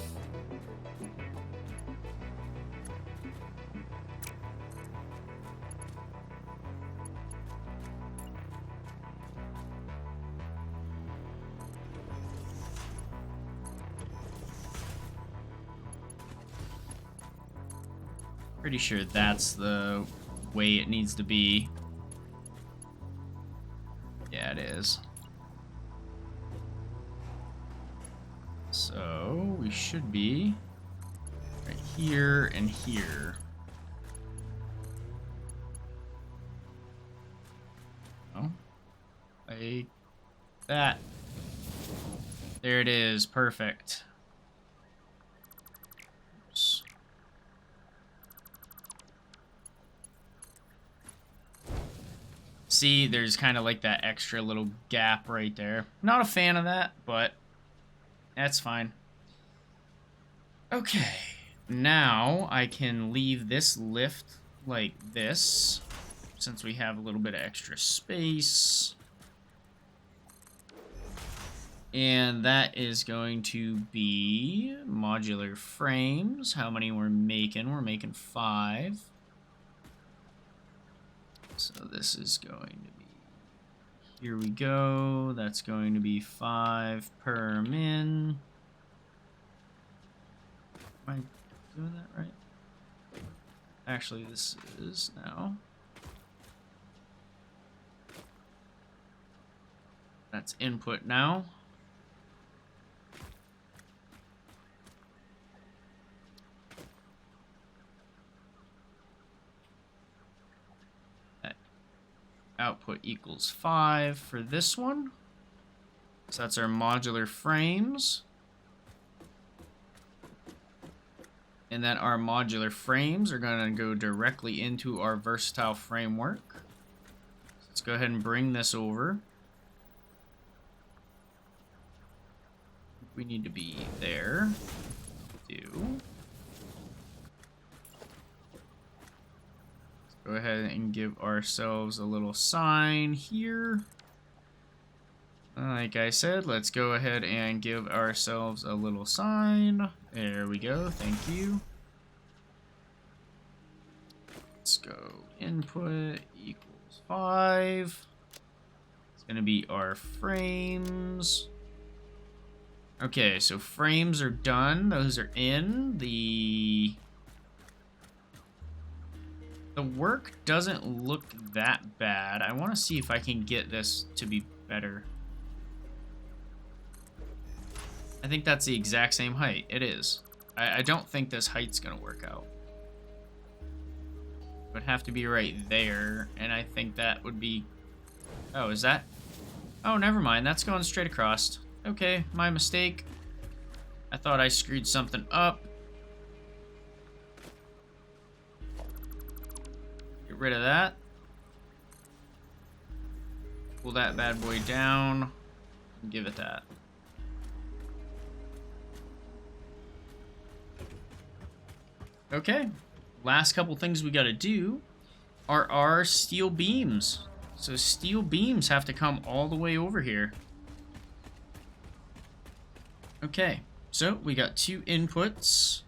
Pretty sure that's the way it needs to be. Yeah, it is. So we should be right here and here. Oh, like that. There it is. Perfect. Oops. See, there's kind of like that extra little gap right there. Not a fan of that, but that's fine. Okay, now I can leave this lift like this, since we have a little bit of extra space. And that is going to be modular frames. How many we're making? We're making 5. So this is going to be, here we go, that's going to be 5 per min. Am I doing that right? Actually, this is now. That's input now. Output equals 5 for this one. So that's our modular frames. And then our modular frames are going to go directly into our versatile framework. Let's go ahead and bring this over. We need to be there. Do. Go ahead and give ourselves a little sign here. Like I said, let's go ahead and give ourselves a little sign. There we go. Thank you. Let's go input equals 5. It's going to be our frames. Okay, so frames are done. Those are in. The work doesn't look that bad. I want to see if I can get this to be better. I think that's the exact same height. It is. I don't think this height's gonna work out. It would have to be right there, and I think that would be... Oh, is that... Oh, never mind. That's going straight across. Okay, my mistake. I thought I screwed something up. Get rid of that. Pull that bad boy down. And give it that. Okay. Last couple things we gotta do are our steel beams. So steel beams have to come all the way over here. Okay, so we got 2 inputs.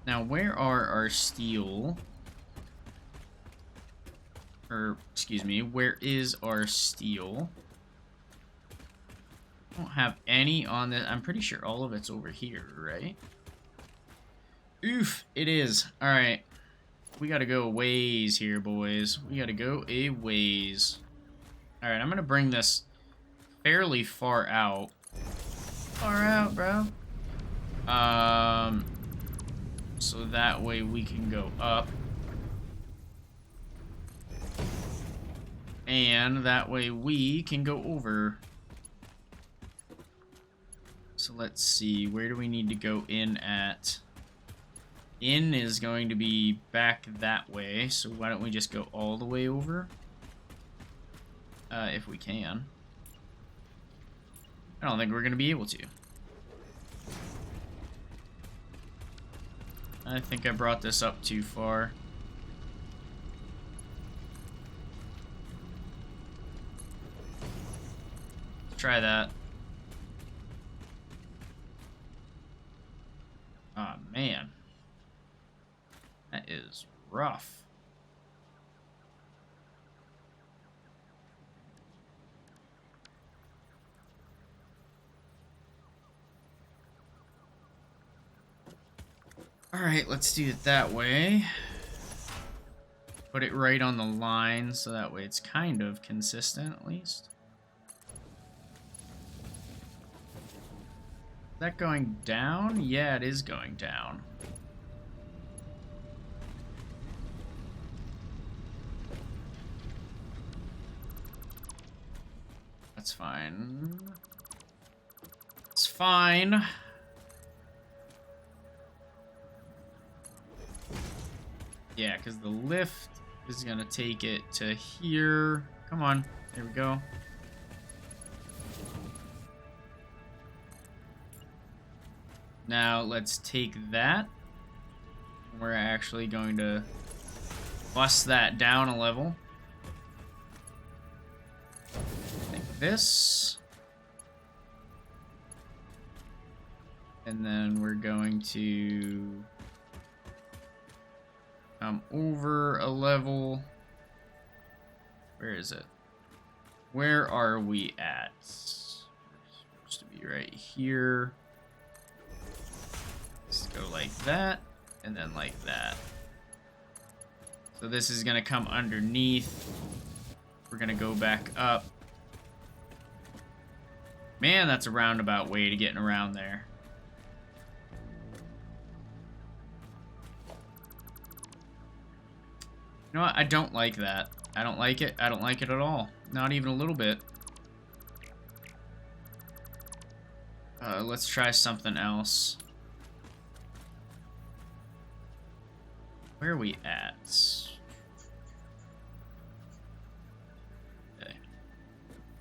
Now where are our steel? Or, excuse me, where is our steel? I don't have any on this. I'm pretty sure all of it's over here, right? Oof, it is. Alright. We gotta go a ways here, boys. We gotta go a ways. Alright, I'm gonna bring this fairly far out. Far out, bro. So that way we can go up. And that way we can go over. So let's see, where do we need to go in at? In is going to be back that way, so why don't we just go all the way over? If we can. I don't think we're going to be able to. I think I brought this up too far. Try that. Oh, man. That is rough. Alright, let's do it that way. Put it right on the line, so that way it's kind of consistent, at least. Is that going down? Yeah, it is going down. That's fine. It's fine. Yeah, because the lift is going to take it to here. Come on. There we go. Now let's take that. We're actually going to bust that down a level. Like this. And then we're going to come over a level. Where is it? Where are we at? We're supposed to be right here. Let's go like that, and then like that. So this is gonna come underneath. We're gonna go back up. Man, that's a roundabout way to getting around there. You know what? I don't like that. I don't like it. I don't like it at all. Not even a little bit. Let's try something else. Where are we at? Okay.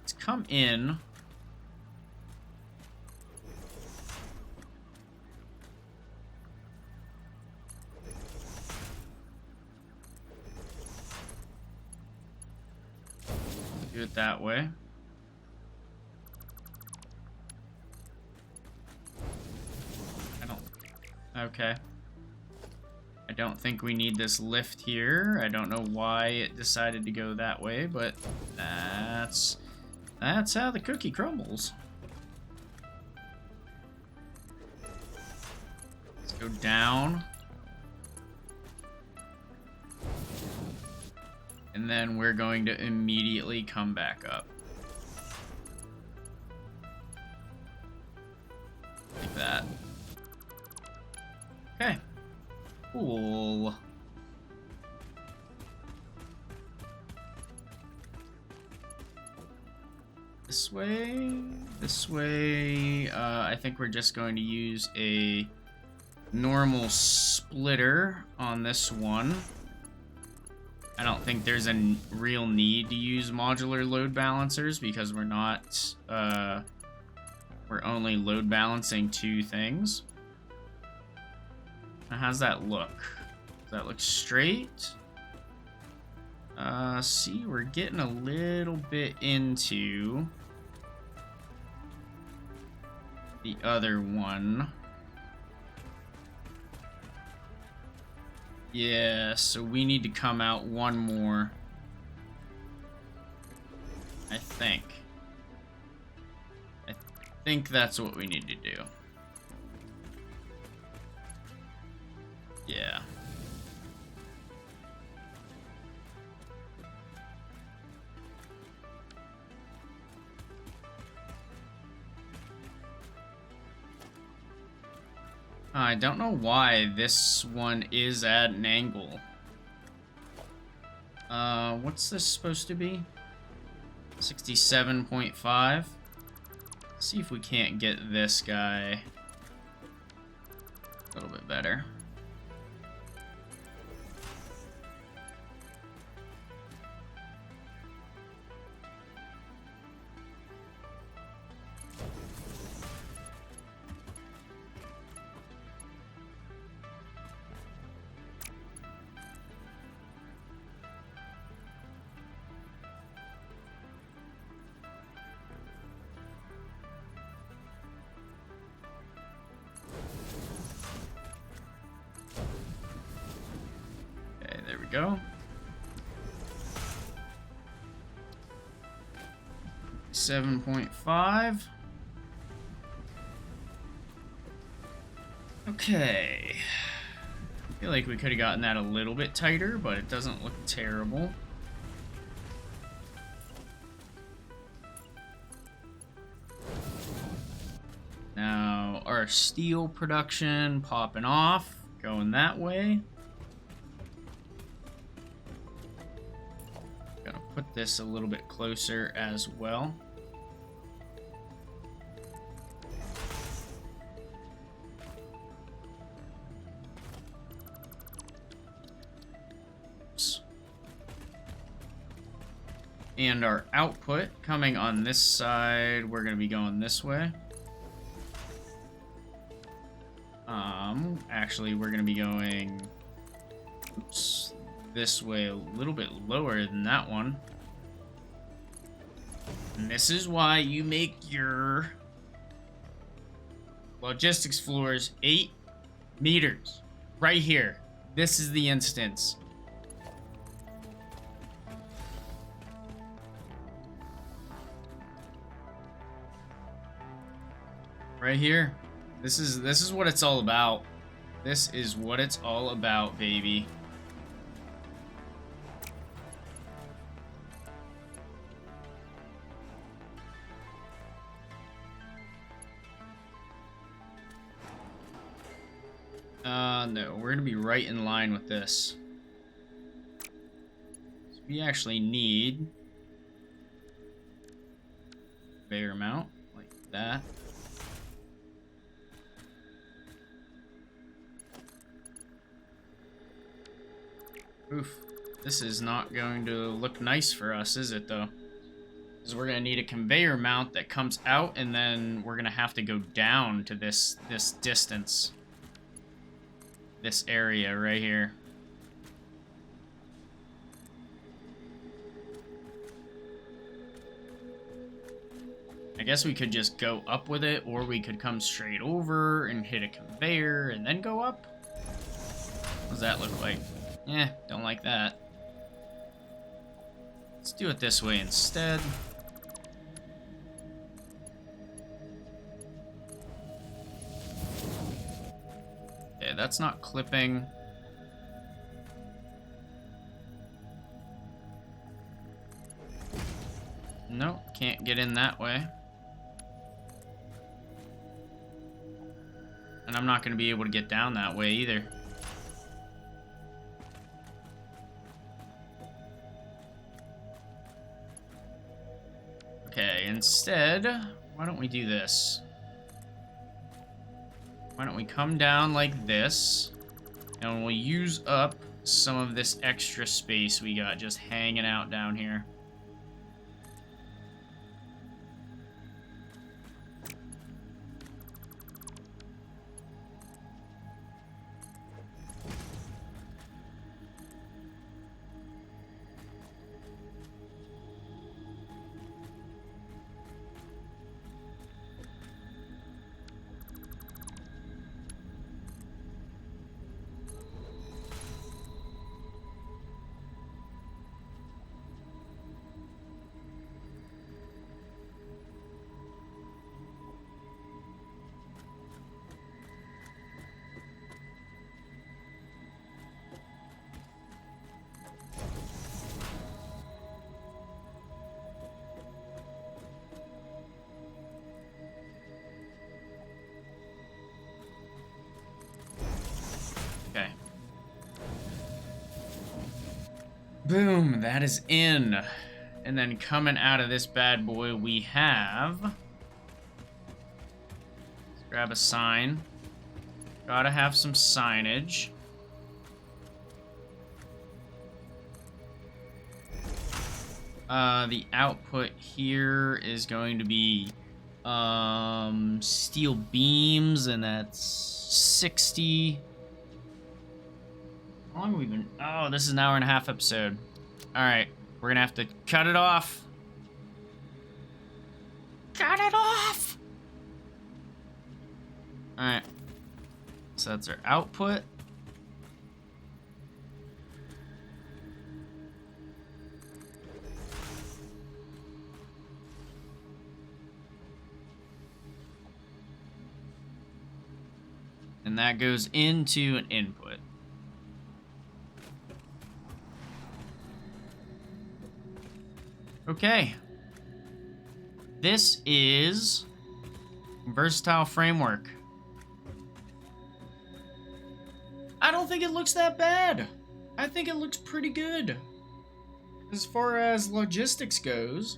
Let's come in. Do it that way. Okay. I don't think we need this lift here. I don't know why it decided to go that way, but that's how the cookie crumbles. Let's go down. And then we're going to immediately come back up. Cool. This way, this way. I think we're just going to use a normal splitter on this one. I don't think there's a real need to use modular load balancers because we're not, we're only load balancing 2 things. Now, how's that look? Does that look straight? See, we're getting a little bit into the other one. Yeah, so we need to come out one more. I think that's what we need to do. Yeah. I don't know why this one is at an angle. What's this supposed to be? 67.5. See if we can't get this guy a little bit better. There we go. 7.5. Okay. I feel like we could have gotten that a little bit tighter, but it doesn't look terrible. Now, our steel production popping off, going that way. Put this a little bit closer as well. Oops. And our output coming on this side, we're going to be going this way. Actually, we're going to be going, oops, this way a little bit lower than that one. And this is why you make your logistics floors 8 meters. Right here. This is the instance. Right here. This is what it's all about. This is what it's all about, baby. No, we're gonna be right in line with this. So we actually need conveyor mount like that. Oof, this is not going to look nice for us, is it though? Because we're gonna need a conveyor mount that comes out, and then we're gonna have to go down to this distance. This area right here. I guess we could just go up with it, or we could come straight over and hit a conveyor and then go up. What does that look like? Eh, don't like that. Let's do it this way instead. Okay, that's not clipping. Nope, can't get in that way. And I'm not going to be able to get down that way either. Okay, instead, why don't we do this? Why don't we come down like this, and we'll use up some of this extra space we got just hanging out down here. Okay. Boom, that is in. And then coming out of this bad boy, we have... Let's grab a sign. Gotta have some signage. The output here is going to be steel beams, and that's 60. How long have we been? Oh, this is an hour-and-a-half episode. Alright, we're gonna have to cut it off. Cut it off! Alright. So that's our output. And that goes into an input. Okay. This is Versatile Framework. I don't think it looks that bad. I think it looks pretty good. As far as logistics goes,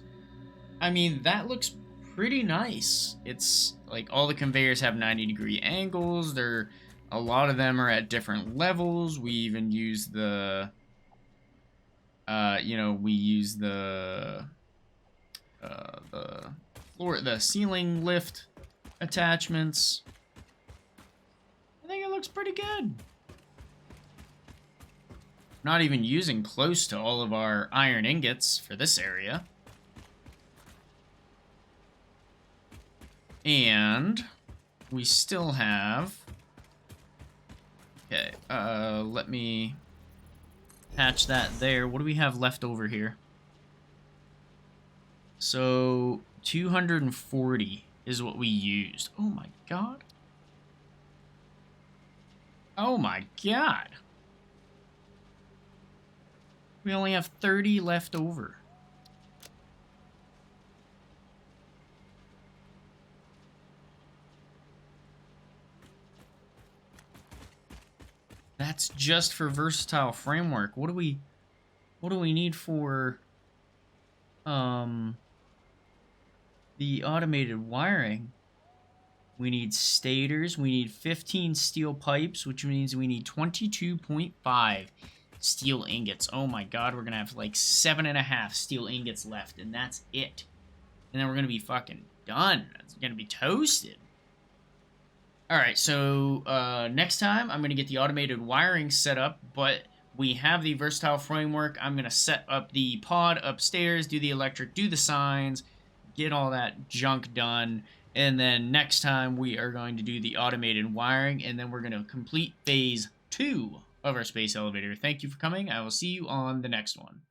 I mean, that looks pretty nice. It's like all the conveyors have 90-degree angles. A lot of them are at different levels. We even use the the ceiling lift attachments. I think it looks pretty good. Not even using close to all of our iron ingots for this area. And we still have... Okay, let me patch that there. What do we have left over here? So, 240 is what we used. Oh my god. Oh my god. We only have 30 left over. That's just for Versatile Framework. What do we need for the automated wiring? We need stators. We need 15 steel pipes, which means we need 22.5 steel ingots. Oh my god, we're gonna have like 7.5 steel ingots left, and that's it. And then we're gonna be fucking done. It's gonna be toasted. Alright, so next time I'm gonna get the automated wiring set up, but we have the Versatile Framework. I'm gonna set up the pod upstairs, do the electric, do the signs, get all that junk done. And then next time we are going to do the automated wiring, and then we're going to complete phase 2 of our space elevator. Thank you for coming. I will see you on the next one.